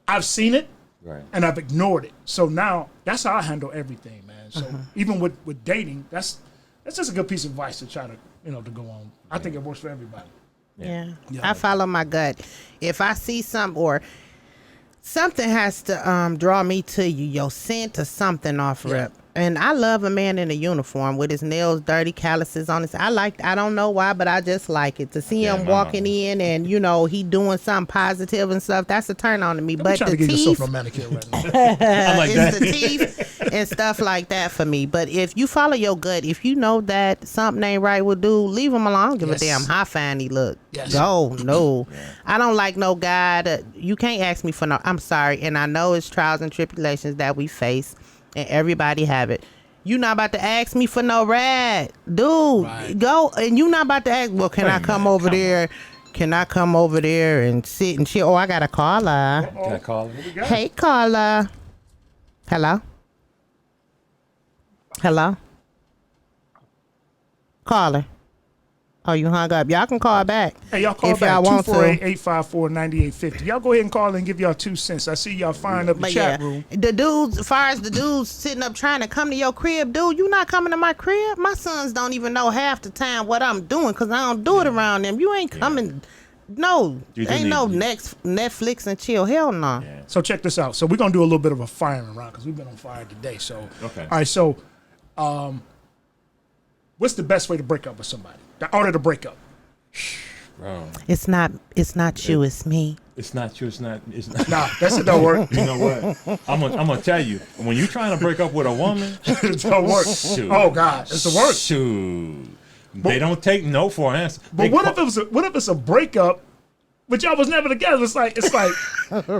I've seen it,
Right.
and I've ignored it. So now that's how I handle everything, man. So even with dating, that's just a good piece of advice to try to to go on. I think it works for everybody.
Yeah.
Yeah.
I follow my gut. If I see something or something has to draw me to you, your scent or something off rip. And I love a man in a uniform with his nails dirty, calluses on his. I don't know why, but I just like it to see
Yeah,
him
my
walking
mama.
in and he doing something positive and stuff. That's a turn on to me.
I'm
But
trying
the
to get yourself
teeth,
a manicure right now.
I like
it's
that.
the teeth and stuff like that for me. But if you follow your gut, if you know that something ain't right with dude, leave him alone. I don't give
Yes.
a damn how fine he look.
Yes.
Go, no. I don't like no guy that you can't ask me for no. I'm sorry, and I know it's trials and tribulations that we face, and everybody have it. You not about to ask me for no rat, dude.
Right.
Go, and you not about to ask. Well, can I
Wait a
come
minute,
over
come
there? Can I come over there and sit and chill? Oh, I got a caller.
Can I call it?
What we got?
Hey, caller. Hello? Hello? Caller. Oh, you hung up. Y'all can call back.
Hey, y'all call
if
back
y'all want to.
248-854-9850. Y'all go ahead and call and give y'all 2 cents. I see y'all firing up the
But
chat
yeah,
room.
the dudes, as far as the dudes sitting up trying to come to your crib, dude, you not coming to my crib? My sons don't even know half the time what I'm doing because I don't do it around them. You ain't coming. No,
You do
ain't
need-
no Netflix and chill. Hell no.
Yeah.
So check this out. So we're gonna do a little bit of a firing round because we've been on fire today. So
Okay.
all right. So, what's the best way to break up with somebody? The order to break up.
Bro,
It's not you. It's me.
it's not you. It's not.
Nah, that's it. Don't work.
You know what? I'm gonna tell you. When you trying to break up with a woman,
It don't work.
shoot.
Oh God, it's the worst.
Shoot. They don't take no for an answer.
But what if it was a breakup, but y'all was never together? It's like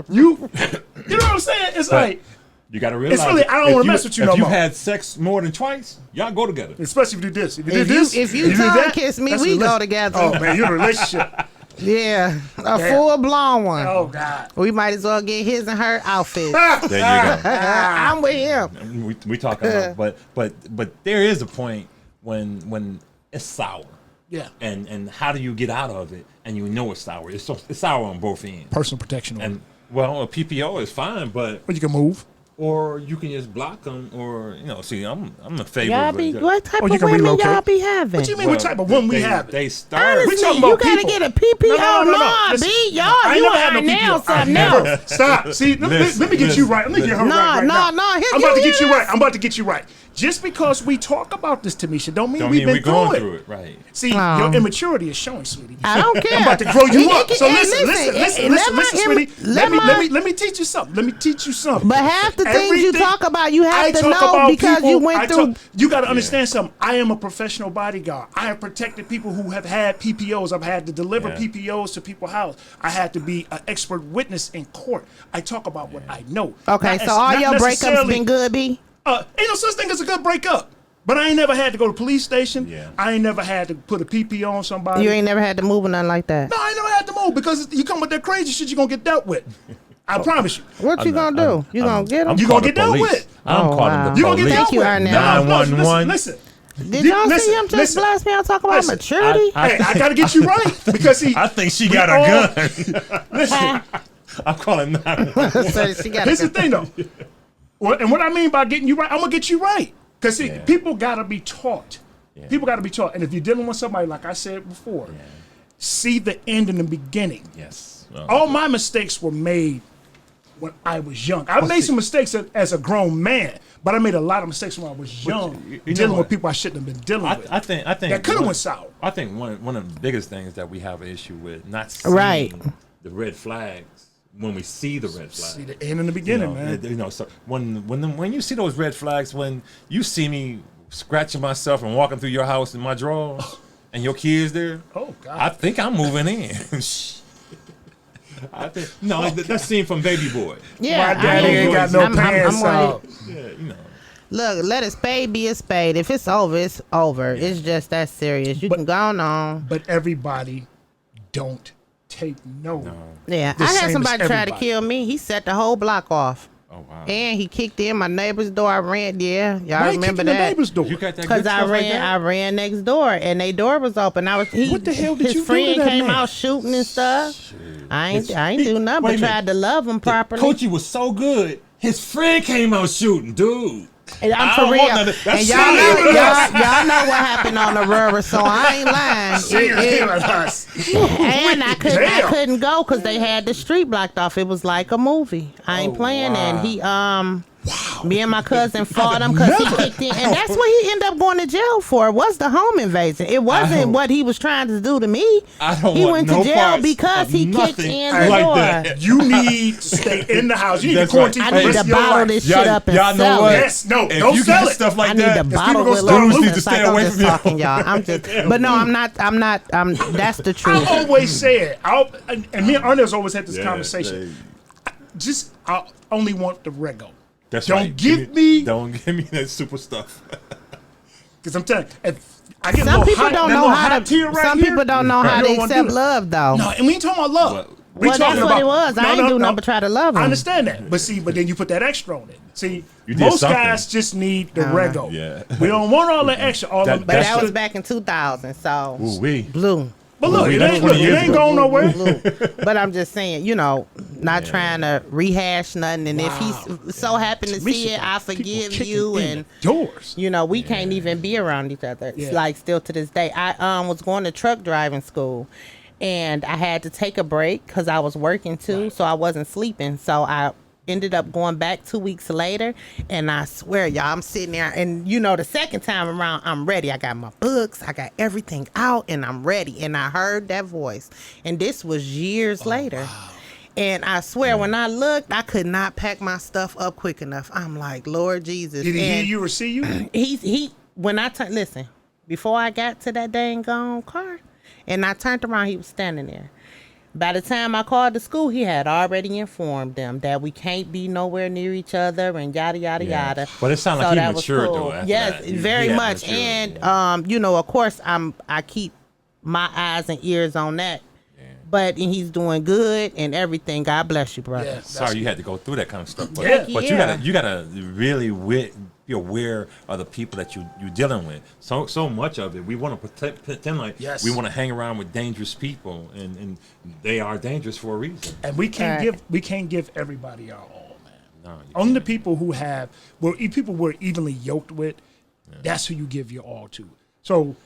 you know what I'm saying? It's like,
you got to realize
It's really, I don't
if
wanna mess with you no
If
more.
you've had sex more than twice, y'all go together.
especially if you do this. If you did
If
this,
you
did
tongue
that,
kiss me,
that's
we
a
go
relation-
together.
Oh man, you're in a relationship.
Yeah, a
Damn.
full blown one.
Oh God.
We might as well get his and her outfits.
There you go.
I'm with him.
We talking about, but there is a point when it's sour,
Yeah.
and how do you get out of it? And you know it's sour. It's sour on both ends.
Personal protection.
And well, a PPO is fine, but
you can move.
or you can just block them, or see, I'm a favor.
Y'all
of
be
it.
what type
Oh, you
of
can
women
relocate?
y'all be having?
What you mean? What type of woman we have?
They start.
We
Honestly,
talking
you
about
gotta
people.
get a PPO. No,
Listen,
B, y'all,
I
you
never had
are
no
now
PPO. I
something
never.
else.
Stop. See, let me get you right. Let me get her right now.
No,
I'm about to get you right. I'm about to get you right. Just because we talk about this, Tamisha, don't mean
Don't
we've
mean
been
we're going
through
through
it.
it, right?
See,
Oh.
your immaturity is showing, sweetie.
I don't care.
I'm about to grow you up. So
Hey,
listen, sweetie. Let me teach you something. Let me teach you something.
But half the things you
Everything-
talk about, you
I
have to
talk
know
about
because
people-
you went through.
You got to understand something. I am a professional bodyguard. I have protected people who have had PPOs. I've had to deliver
Yeah.
PPOs to people's house. I had to be an expert witness in court. I talk about what I know.
Okay,
Not
so all
not
your breakups
necessarily-
been good, B?
Ain't no such thing as a good breakup. But I ain't never had to go to police station.
Yeah.
I ain't never had to put a PPO on somebody.
You ain't never had to move or nothing like that.
No, I ain't never had to move because you come with that crazy shit, you're gonna get dealt with. I promise you.
What you gonna do? You gonna get them?
You gonna get dealt with.
I'm
Oh,
calling
wow.
the
You gonna get
police.
dealt
Thank you,
with.
Arnell.
No,
911.
Listen.
Did y'all
Listen,
see him just
listen.
blast me out talking about
Listen,
maturity?
Hey, I gotta get you right because see.
I think she
we
got
all-
a gun.
Listen,
I'm calling 911.
So she got
here's the thing though. And what I mean by getting you right, I'm gonna get you right. Cause see,
Yeah.
people gotta be taught.
Yeah.
People gotta be taught. And if you're dealing with somebody, like I said before, see the end in the beginning.
Yes.
All my mistakes were made when I was young. I made some mistakes as a grown man, but I made a lot of mistakes when I was young,
you know
dealing with
what?
people I shouldn't have been dealing with.
I think
that could have
one-
went sour.
I think one of the biggest things that we have an issue with not seeing
Right.
the red flags when we see the red flags.
See the end in the beginning, man.
So when you see those red flags, when you see me scratching myself and walking through your house in my drawers, and your kids there,
Oh, God.
I think I'm moving in. I think that's scene from Baby Boy.
Yeah,
My daddy ain't got no pants
on
out.
it.
Yeah, you know.
Look, let a spade be a spade. If it's over, it's over. It's just that serious. You can go on.
But everybody don't take no.
Yeah,
The
I
same
had
as
somebody try to
everybody.
kill me. He set the whole block off.
Oh wow.
And he kicked in my neighbor's door. I ran, y'all
Why you
remember
kicking the
that?
neighbor's door?
You got that
Because
good
I
stuff like
ran
that?
next door and their door was open.
What the hell did
his
you do
friend
to that
came
man?
out shooting and stuff. I ain't do nothing
Wait
but
a minute.
tried to love him properly.
Coachy was so good. His friend came out shooting, dude.
And
I
I'm
don't
for
want
real.
none of- that's
And y'all
serious.
know, y'all know what happened on the river, so I ain't lying. And I
Damn.
couldn't go because they had the street blocked off. It was like a movie. I ain't playing.
wow.
And he me and my cousin fought him because he kicked in, and that's what he ended up going to jail for. Was the home invasion? It wasn't what he was trying to do to me.
I don't
He
want
went
no
to jail
parts
because
of
he kicked
nothing
in the
like
door.
that.
You need to stay in the house. You need
That's
to quarantine
right.
for
I
the
need
rest
to
of your
bottle
life.
this shit up and
y'all know
sell
what?
it.
Yes, no,
If
don't
you
sell
get
it.
stuff like
I need
that,
to
people
bottle
gonna
it
start
up.
losing.
Dudes need to
It's like
stay
I'm
away
just
from you.
talking, y'all. I'm just, but no, I'm not. That's the
I
truth.
always said, and me and Ernest always had this
Yeah,
conversation. I only want the Rego.
That's
Don't
right.
give me,
Don't give me that super stuff.
because I'm telling you, if I get a
Some
little
people
hot,
don't
that
know
little
how
hot
to.
tear right
Some
here,
people don't know
you
how to
don't wanna
accept
do that.
love, though.
No, and we ain't talking about love.
Well,
We
Well,
talking
that's what it was. I ain't do nothing but try to love
I
him.
understand that, but then you put that extra on it. See,
You did
most
something.
guys just need the Rego.
Yeah.
We don't want all the extra. All
That-
the
But that
extra.
was back in 2000, so
Ooh wee.
blue.
But look,
Wait,
it
that's
ain't,
20
it
years
ain't
ago.
going nowhere.
But I'm just saying, not trying to rehash nothing. And if he's so happen to see it, I forgive you. And
doors.
we can't even be around each other.
Yeah.
Like still to this day. I was going to truck driving school. and I had to take a break because I was working too, so I wasn't sleeping. So I ended up going back 2 weeks later, and I swear, y'all, I'm sitting there, and the second time around, I'm ready. I got my books, I got everything out, and I'm ready. And I heard that voice, and this was years later. Wow. And I swear, when I looked, I could not pack my stuff up quick enough. I'm like, Lord Jesus.
Did he hear you or see you?
When I listen, before I got to that dang gone car, and I turned around, he was standing there. By the time I called the school, he had already informed them that we can't be nowhere near each other and yada, yada, yada.
But it sounded like he matured,
cool.
though. After
yes,
that.
very much. Matured, and, of course, I keep my eyes and ears on that. Yeah. But he's doing good and everything. God bless you, brother.
Yeah,
sorry you had to go through that kind of stuff. But,
yeah.
But you gotta really be aware of the people that you're dealing with. So much of it, we want to pretend like we want to hang around with dangerous people, and they are dangerous for a reason.
And we can't give everybody our all, man.
No,
only the people who people we're evenly yoked with, that's who you give your all to. So,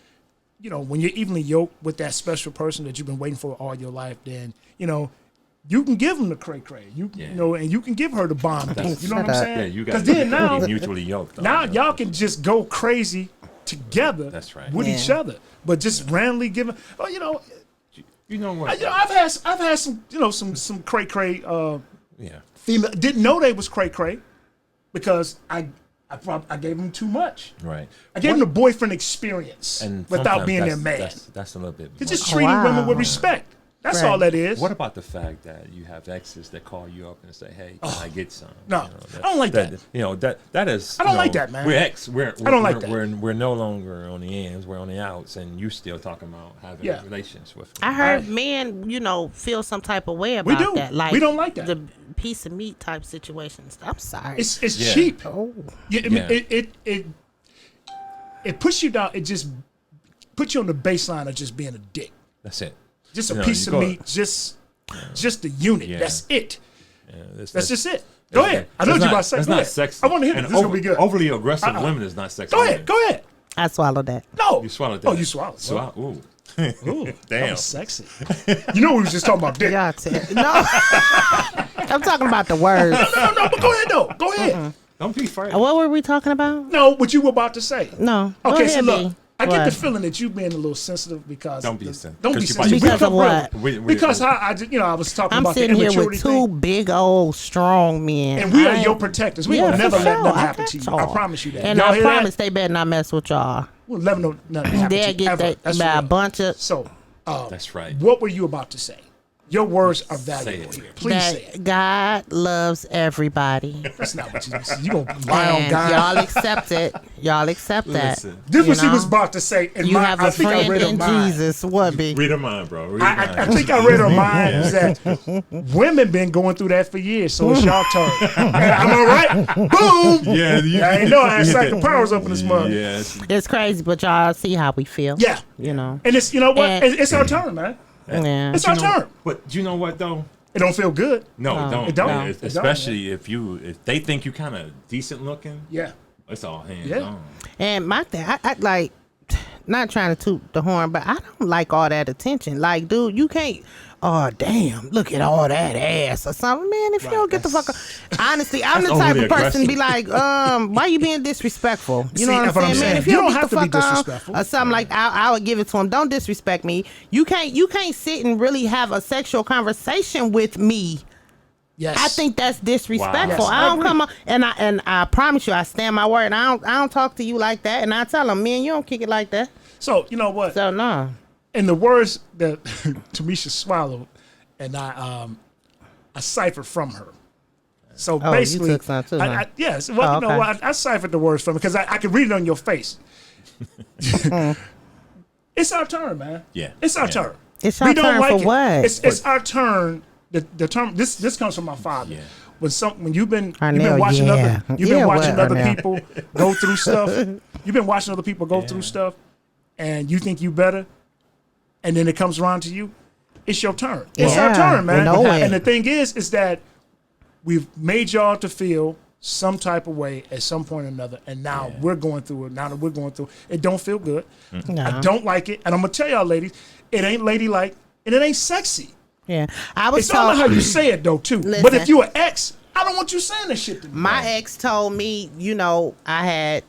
when you're evenly yoked with that special person that you've been waiting for all your life, then you can give them the cray-cray. And you can give her the bomb. You know what I'm saying?
Yeah, you got to be mutually yoked.
Now y'all can just go crazy together.
That's right.
With each other, but just randomly giving. Oh,
you know what?
I've had some cray-cray. Female didn't know they was cray-cray because I gave them too much.
Right.
I gave them the boyfriend experience without being their man.
That's a little bit.
It's just treating women with respect. That's all that is.
What about the fact that you have exes that call you up and say, "Hey, can I get some?"
No, I don't like that.
That is.
I don't like that, man.
We're ex. I
don't like that.
We're no longer on the ends. We're on the outs, and you still talking about having relations with them.
I heard men, feel some type of way about that. Like
we don't like that.
The piece of meat type situations. I'm sorry.
It's cheap. Oh. It puts you down. It just puts you on the baseline of just being a dick.
That's it.
Just a piece of meat, just the unit. Yeah. That's it. Yeah, that's just it. Go ahead. I know what you're about to say.
That's not sexy.
I want to hear this. This is going to be good.
Overly aggressive women is not sexy.
Go ahead.
I swallowed that.
No.
You swallowed that.
Oh, you swallowed.
Ooh.
Ooh,
damn.
That was sexy. We was just talking about dick.
No. I'm talking about the words.
No, but go ahead, though. Go ahead.
Mm-mm. Don't be afraid.
What were we talking about?
No, what you were about to say.
No.
Okay, so look. I get the feeling that you being a little sensitive because
don't be sensitive.
Don't be sensitive
because of what?
Because I was talking about the
immaturity. I'm sitting here with two
thing.
big old strong men,
and we are your protectors. We will never let nothing happen to you. I promise you that.
And I promise they better not mess with y'all.
We'll never know nothing happen to you.
They'll get that a bunch of.
So
that's right.
What were you about to say? Your words are valuable here. Please say it.
God loves everybody.
That's not what you said. You gonna lie on God?
Y'all accept it. Y'all accept that.
This was she was about to say.
You have a friend in Jesus. What be?
Read her mind, bro.
I think I read her mind that women been going through that for years, so it's y'all turn. Am I right? Boom.
Yeah.
I ain't know I had psychic powers up in this mug.
Yeah.
It's crazy, but y'all see how we feel.
Yeah.
And
it's it's our turn, man.
Yeah.
It's our turn.
But you know what though?
It don't feel good.
No, it don't.
No.
Especially if they think you kind of decent looking.
Yeah.
It's all hands on.
And my thing, I like, not trying to toot the horn, but I don't like all that attention. Like, dude, you can't. Oh damn! Look at all that ass or something, man. If you don't get the fuck up, honestly, I'm the type of person to be like, why you being disrespectful? You know what I'm saying, man? If you don't have to be disrespectful or something like that, I would give it to him. Don't disrespect me. You can't sit and really have a sexual conversation with me.
Yes.
I think that's disrespectful.
Wow. Yes,
I don't come up and I promise you, I stand my word. I don't talk to you like that, and I tell them, man, you don't kick it like that.
So you know what?
So no.
In the words that Tamisha swallowed, and I ciphered from her. So basically,
you took some too, huh?
yes. Well, you know what? I ciphered the words from her because I can read it on your face. It's our turn, man.
Yeah,
it's our turn.
It's our turn for what?
It's our turn. The term this comes from my father. Yeah. When you've been watching other people go through stuff. You've been watching other people go through stuff, and you think you better. And then it comes around to you, it's your turn. It's our turn, man. And the thing is that we've made y'all to feel some type of way at some point or another, and now we're going through it. Now that we're going through it, it don't feel good.
No.
I don't like it. And I'm going to tell y'all, ladies, it ain't ladylike. and it ain't sexy.
Yeah, I was
It's all
told.
how you say it though too. But
Listen.
if you an ex, I don't want you saying this shit to me.
My ex told me, I had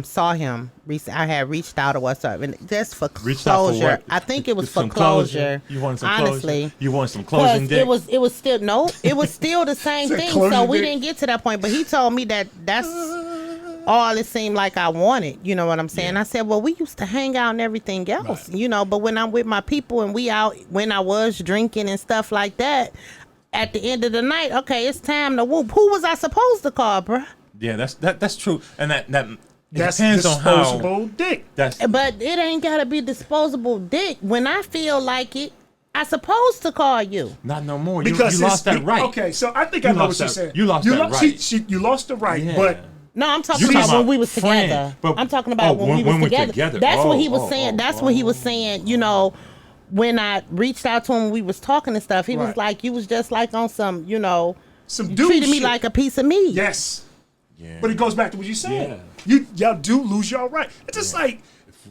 saw him. I had reached out or what's up, and that's for
Reached out for
closure.
what?
I think it was for
Some
closure.
You want some
honestly.
closure? You want some closing dick?
It was still it was still the same
Said
thing.
closure
So we
dick.
didn't get to that point. But he told me that's all it seemed like I wanted. You know what I'm saying?
Yeah.
I said, well, we used to hang out and everything else,
Right.
But when I'm with my people and we out, when I was drinking and stuff like that, at the end of the night, okay, it's time to whoop. Who was I supposed to call, bruh?
Yeah, that's true, and that it
That's
depends on how.
disposable dick.
That's
But it ain't gotta be disposable dick. When I feel like it, I supposed to call you.
not no more.
Because
you lost
it's-
that right.
Okay, so I think I
You
know what
lost
you're
that-
saying.
you lost that right.
You lost the right,
Yeah.
but
No, I'm talking
You
about
talking
when we
about
was
friend,
together.
but-
I'm talking about when we was
we're
together.
together.
That's what he was
Oh,
saying.
oh,
That's what he was saying. When I reached out to him, we was talking and stuff. He was
Right.
like, "You was just like on some,
some
you
dude
treated me
shit.
like a piece of meat."
Yes.
Yeah.
But it goes back to what you said.
Yeah.
Y'all do lose y'all right. It's just like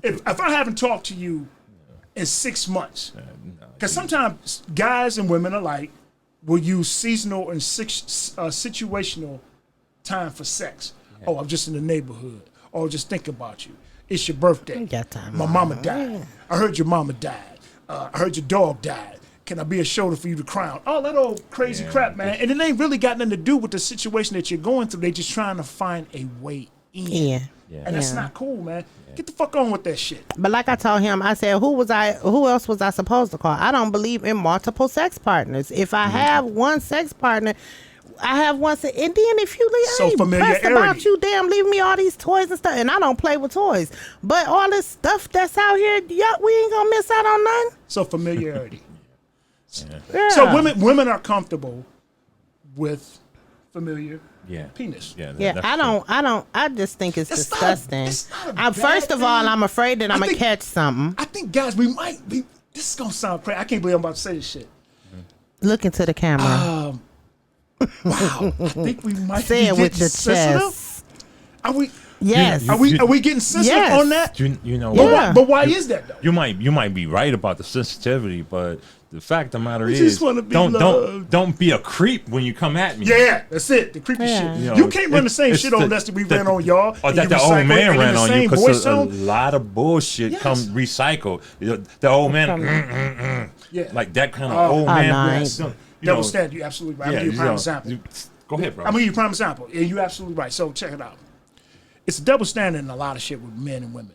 if I haven't talked to you in 6 months, because sometimes guys and women alike will use seasonal and situational time for sex. Oh, I'm just in the neighborhood. Oh, just think about you. It's your birthday.
Ain't got time,
My mama died. I heard your mama died. I heard your dog died. Can I be a shoulder for you to cry on? All that old crazy crap, man. And it ain't really got nothing to do with the situation that you're going through. They just trying to find a way in.
Yeah.
And that's not cool, man. Get the fuck on with that shit.
But like I told him, I said, who else was I supposed to call? I don't believe in multiple sex partners. If I have one sex partner, I have one and then if you leave,
So
I ain't pressed
familiarity.
about you, damn, leave me all these toys and stuff. And I don't play with toys. But all this stuff that's out here, we ain't gonna miss out on nothing.
So familiarity.
Yeah.
So women are comfortable with familiar penis.
Yeah,
Yeah,
that's
I
true.
I just think it's
It's not
disgusting.
it's not a bad
First of all,
thing.
I'm afraid that I'm going to
think-
catch something.
I think guys, we might be. This is gonna sound crazy. I can't believe I'm about to say this shit.
Look into the camera.
Wow, I think we might
Say
be
it
getting
with your
sensitive.
chest.
Are we?
Yes.
Are we getting sensitive
Yes.
on that?
You know
But
what?
why, but why is that though?
You might be right about the sensitivity, but the fact of the matter
We
is,
just wanna be loved.
don't be a creep when you come at me.
Yeah, that's it. The creepy
Yeah.
shit.
You know,
You can't run the same
it's
shit on
the-
us that we
the-
ran on y'all.
Or
and
that
you
the
recycle
old
it,
man
and in
ran
the
on you
same
because
voice
a
tone.
lot of bullshit
Yes.
come recycled. The old man,
Yeah.
like that kind of old
Oh,
man.
no, I
voice.
ain't-
Double standard. You absolutely right. I'm gonna give you a prime example.
Go ahead, bro.
I'm gonna give you a prime example. Yeah, you're absolutely right. So check it out. It's a double standard in a lot of shit with men and women.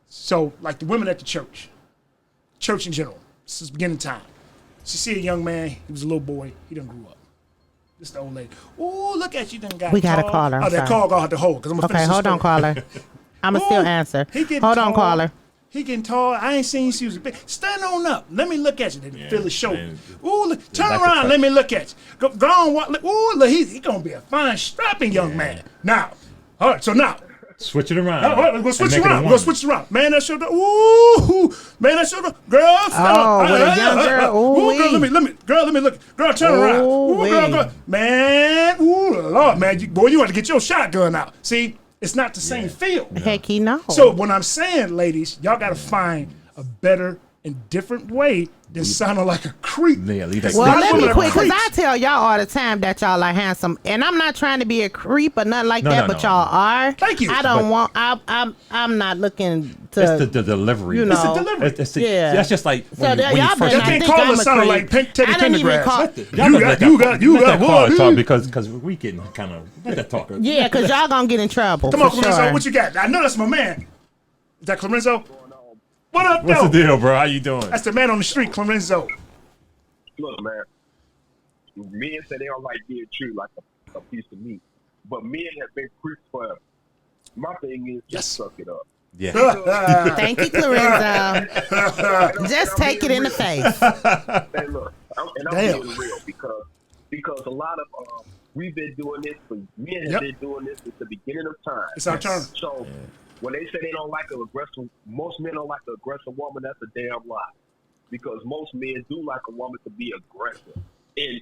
So like the women at the church in general, since beginning time. She see a young man, he was a little boy, he done grew up. This the old lady. Ooh, look at you done got
We gotta
tall.
call her, I'm
Oh, that
sorry.
call gonna have to hold because I'm gonna
Okay,
finish this
hold on,
story.
caller. I'm going to still
Ooh,
answer.
he getting
Hold on,
tall.
caller.
He getting tall. I ain't seen you since he was big. Stand on up. Let me look at you. Then
Yeah,
feel his shoulder.
man.
Ooh, look, turn
like a
around.
touch.
Let me look at you. Go on. Walk. Ooh, look, he gonna be a fine, strapping young man. Now, all right. So now,
Switch it around.
all right, we're gonna switch
and make it a
around. We're
woman.
gonna switch around. Man, that shoulder. Ooh, man, that shoulder. Girl, stand
Oh,
up.
with a young girl.
Ooh, girl,
Ooh-wee.
let me look. Girl, turn around. Ooh, girl,
Ooh-wee.
girl. Man, ooh, Lord, man, boy, you want to get your shotgun out. See, it's not the same feel.
Heck, he know.
So when I'm saying, ladies, y'all gotta find a better and different way than sounding like a creep.
Yeah, leave that.
Well,
Black
let
women
me
are
quit because
creeps.
I tell y'all all the time that y'all are handsome, and I'm not trying to be a creep or nothing like
No,
that,
no,
but
no.
y'all are.
Thank you.
I don't want. I'm not looking to.
It's the delivery.
You
It's the
know.
delivery.
It's the-
Yeah.
That's just like
So
when you,
y'all
when you
better
first.
You
not
can't
think
call
I'm
us
a
sounding
creep.
like Teddy
I didn't even
Pendergrass.
call.
Y'all
You
better
got,
let
you
that-
got, you
let
got.
that caller
What?
talk because we getting kind of let that talk.
Yeah, because y'all gonna get in trouble.
Come on,
for
Clorenzo,
sure.
what you got? I know that's my man. Is that Clorenzo? What up,
What's
though?
the deal, bro? How you doing?
That's the man on the street, Clorenzo.
Look, man. Men say they don't like being treated like a piece of meat, but men have been creeps forever. My thing is just suck it up.
Yeah.
Thank you, Clorenzo. Just take it in the face.
Hey, look, I'm
Damn.
being real because a lot of we've been doing this for men have
Yep.
been doing this since the beginning of time.
It's our turn.
So when they say they don't like an aggressive, most men don't like an aggressive woman. That's a damn lie, because most men do like a woman to be aggressive in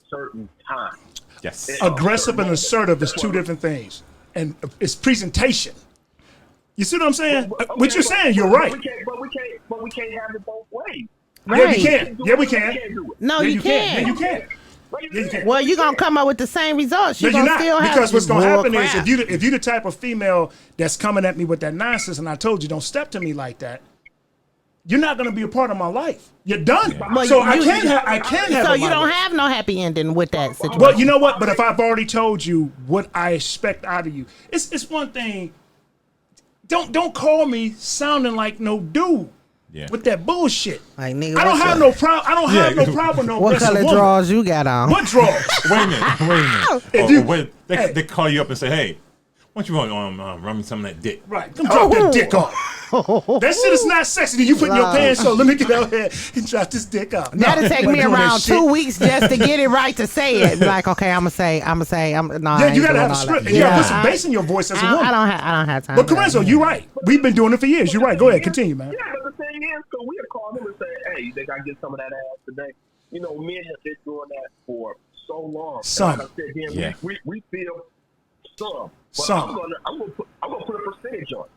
certain times.
Yes.
Aggressive and assertive is two different things. And it's presentation. You see what I'm saying? What you're saying, you're right.
But we can't have it both ways.
Yeah,
Right.
we can. Yeah, we can.
Can't do it.
No,
Yeah,
you can't.
Yeah, you can. Yeah, you can.
Well, you're gonna come up with the same results.
No,
You're
you're
gonna
not.
still have
Because what's going to
Bull
happen is
crap.
if you the type of female that's coming at me with that nonsense, and I told you don't step to me like that, you're not going to be a part of my life. You're done.
Well,
so
you-
I
you-
can't have.
So
it
you
my
don't
way.
have no happy ending with that situation.
Well, you know what? But if I've already told you what I expect out of you, it's one thing. Don't call me sounding like no dude.
Yeah.
With that bullshit.
Like, nigga,
I don't
what's
have
up?
no problem. I don't have
Yeah.
no problem with no
What
aggressive
color
woman.
drawers you got on?
What drawers?
Wait a minute.
If
Or
you-
wait,
hey.
they call you up and say, hey, why don't you want run me some of that dick?
Right. Come drop that dick off. That shit is not sexy. Then you put in your
Love.
pants, so let me get out here and drop this dick off. No,
That'll take
I'm
me
not doing that
around
shit.
2 weeks just to get it right to say it. Like, okay, I'm no.
Yeah,
I
you
ain't
gotta
doing
have a
all
script.
that.
You gotta put some
I-
bass in your voice as a
I
woman.
don't have time.
But
for that.
Corenzo, you're right. We've been doing it for years. You're right. Go ahead, continue, man.
Yeah, but the thing is, so we'll call them and say, hey, you think I can get some of that ass today? You know, men have been doing that for so long. And
Some.
Like I said, then
Yeah.
we feel some. But
Some.
I'm gonna put a percentage on it.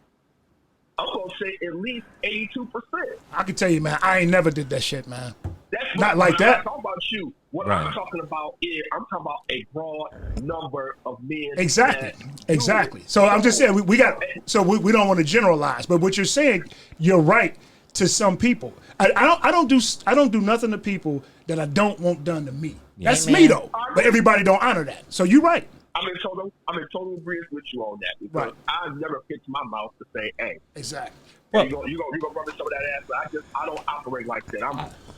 I'm gonna say at least 82%.
I can tell you, man, I ain't never did that shit, man.
That's
Not
what-
like
I'm
that.
not talking about you. What
Right.
I'm talking about is I'm talking about a broad number of men.
Exactly.
that do
Exactly.
it.
So I'm just saying we got. So we don't want to generalize, but what you're saying, you're right to some people. I don't do nothing to people that I don't want done to me. That's me
Amen.
though. But everybody don't honor that. So you're right.
I'm in total agreement with you on that because
Right.
I've never picked my mouth to say, "Hey,
Exactly.
Well-
you gonna rub me some of that ass." But I don't operate like that.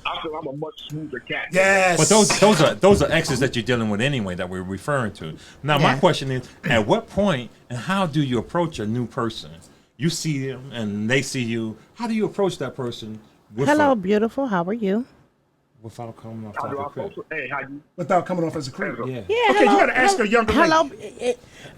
I feel I'm a much smoother cat.
Yes.
But those are exes that you're dealing with anyway that we're referring to. Now my
Yeah.
question is, at what point and how do you approach a new person? You see them and they see you. How do you approach that person?
Hello, beautiful. How are you?
Without coming off
How do I
the crib.
approach it? Hey, how you?
Without coming off as a creep.
Yeah.
Yeah.
Okay, you gotta ask a younger lady.
Hello.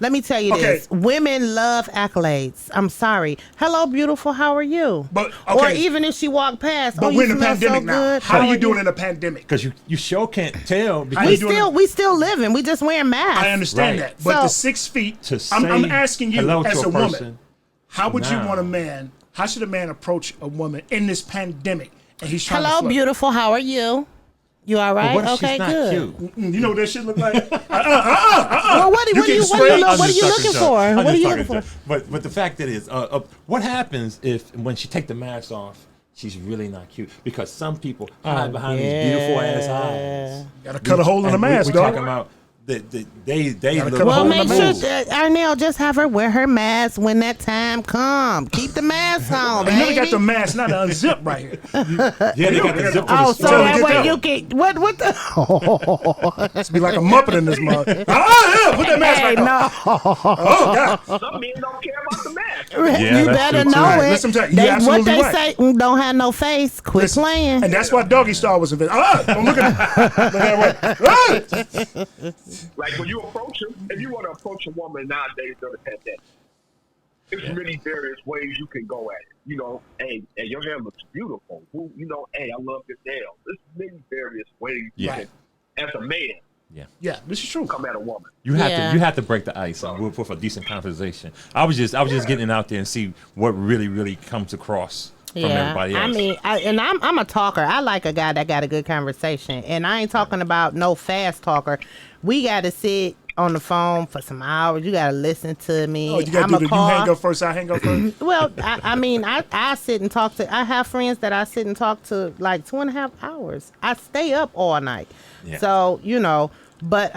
Let me tell you
Okay.
this. Women love accolades. I'm sorry. Hello, beautiful. How are you?
But,
Or
okay.
even if she walked past.
But
oh,
we're
you
in a
smell
pandemic
so
now.
good.
How are you
are
doing in a pandemic?
Because you sure can't tell
How
because
you doing
We still living. We just wearing masks.
I understand
Right.
that. But
So-
the 6 feet,
to
I'm
say
asking you
hello
as
to
a
a
woman,
person
how would you
now.
want a man, how should a man approach a woman in this pandemic? And he's trying to
Hello,
flirt?
beautiful. How are you? You all right?
But what if
Okay,
she's not
good.
cute?
You know what that shit look like?
Well, what are you
getting
looking
sprayed?
I'm
for?
just talking
Looking
junk.
for?
I'm
What are
just
you
talking
looking for?
junk. But the fact that is, what happens if when she take the mask off, she's really not cute? Because some people hide behind these beautiful ass eyes.
Gotta cut a hole in the
And
mask,
we
dog.
talking about they
Gotta
look
cut a
Well,
hole in
make
the
sure
mask.
that Arnell just have her wear her mask when that time comes. Keep the mask on,
You never got
baby.
the mask, not to unzip right here.
Yeah, they got the zip for
Oh,
the
so
Tell her
that
get
way
that
you
one.
can what the?
It's be like a Muppet in this mug. Put that mask
Hey,
back on.
no,
Oh, God.
Some men don't care about the mask.
Yeah,
you
that's
better
true, too.
know
Right,
it.
listen, you're
What
absolutely
they
right.
say don't have no face. Quit
Listen,
playing.
And that's why Doggy Star was invented. Don't look at that way.
Like when you approach them, if you want to approach a woman nowadays during the pandemic, there's many various ways you can go at it. You know, hey, your hair looks beautiful. You know, hey, I love your nails. There's many various ways you
Yeah.
can, as a man,
Yeah, this is true.
come at a woman.
You have
Yeah.
to break the ice with a decent conversation. I was just getting it out there and see what really comes across from everybody else.
I mean, I'm a talker. I like a guy that got a good conversation, and I ain't talking about no fast talker. We got to sit on the phone for some hours. You got to listen to me.
Oh, you gotta
I'm
do
a
the you
call.
hang up first, I hang up first.
Well, I sit and talk to. I have friends that I sit and talk to like 2.5 hours. I stay up all night.
Yeah.
So but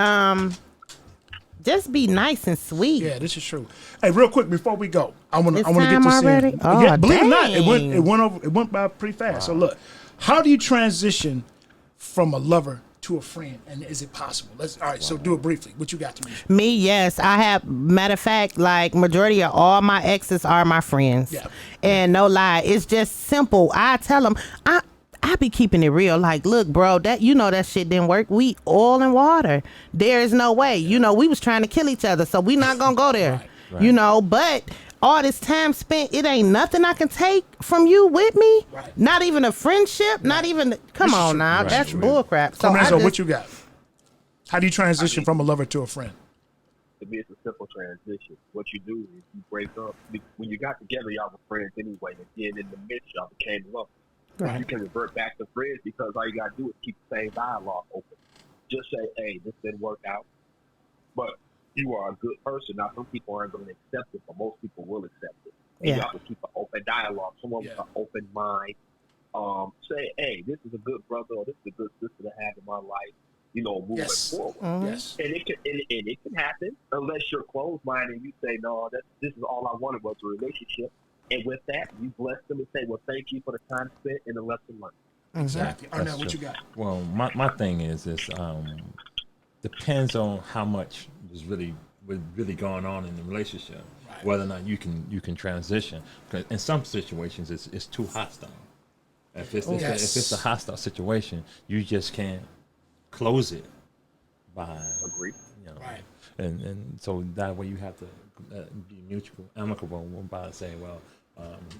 just be nice and sweet.
Yeah, this is true. Hey, real quick before we go, I want to
It's
get
time
this
already?
in.
Oh,
Yeah, believe it or not,
dang.
it went by pretty fast. So look, how do you transition from a lover to a friend, and is it possible? All right. So do it briefly. What you got to me?
Me, yes. I have, matter of fact, like majority of all my exes are my friends.
Yeah.
And no lie, it's just simple. I tell them, I be keeping it real. Like, look, bro, that that shit didn't work. We oil and water. There is no way. We was trying to kill each other, so we not gonna go there.
Right.
But all this time spent, it ain't nothing I can take from you with me.
Right.
Not even a friendship. Not even. Come
This is
on
true.
now,
Right.
that's
Right.
bullcrap. So I
Lorenzo,
just,
what you got? How do you transition from a lover to a friend?
To me, it's a simple transition. What you do is you break up. When you got together, y'all were friends anyway, and then in the midst, y'all became lovers. Right. You can revert back to friends because all you got to do is keep the same dialogue open. Just say, hey, this didn't work out, but you are a good person. Now, some people aren't going to accept it, but most people will accept it. And you have to keep an open dialogue. Someone with an open mind. Say, hey, this is a good brother or this is a good sister to have in my life. Moving forward.
Yes.
And it can happen unless you're closed-minded and you say, no, this is all I wanted was a relationship. And with that, you bless them and say, well, thank you for the time spent and the lesson learned.
Exactly. Arnell, what you got?
Well, my thing is depends on how much is really going on in the relationship, right. Whether or not you can transition. Because in some situations, it's too hostile. If it's a hostile situation, you just can't close it by
agree.
Right.
And so that way you have to be mutual, amicable by saying, well,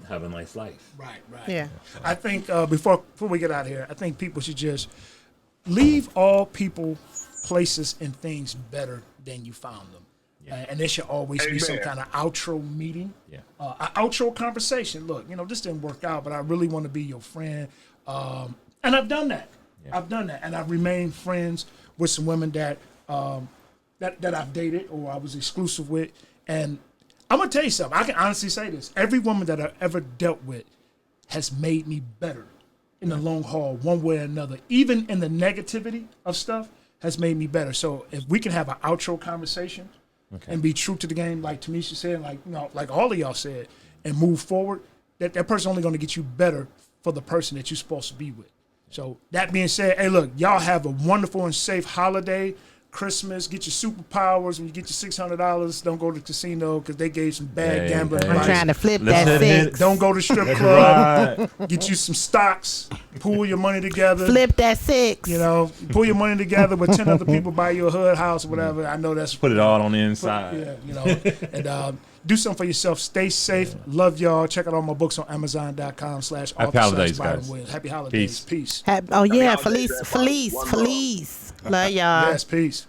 have a nice life.
Right.
Yeah.
I think before we get out of here, I think people should just leave all people, places, and things better than you found them. Yeah. And there should always be some kind of outro meeting, an outro conversation. Look, this didn't work out, but I really want to be your friend. And I've done that. Yeah. I've done that, and I've remained friends with some women that I've dated or I was exclusive with. And I'm gonna tell you something. I can honestly say this: every woman that I've ever dealt with has made me better in the long haul, one way or another. Even in the negativity of stuff, has made me better. So if we can have an outro conversation and be true to the game, like Tamisha said, like all of y'all said, and move forward, that person's only going to get you better for the person that you're supposed to be with. So that being said, hey, look, y'all have a wonderful and safe holiday. Christmas, get your superpowers. When you get your $600, don't go to the casino because they gave some bad gambling advice.
I'm trying to flip that six.
Don't go to strip club. Get you some stocks. Pool your money together.
Flip that six.
Pull your money together with 10 other people, buy you a hood house or whatever. I know that's...
Put it all on the inside.
And do something for yourself. Stay safe. Love y'all. Check out all my books on Amazon.com/.
Happy holidays, guys.
Happy holidays. Peace.
Felice. Love y'all.
Yes, peace.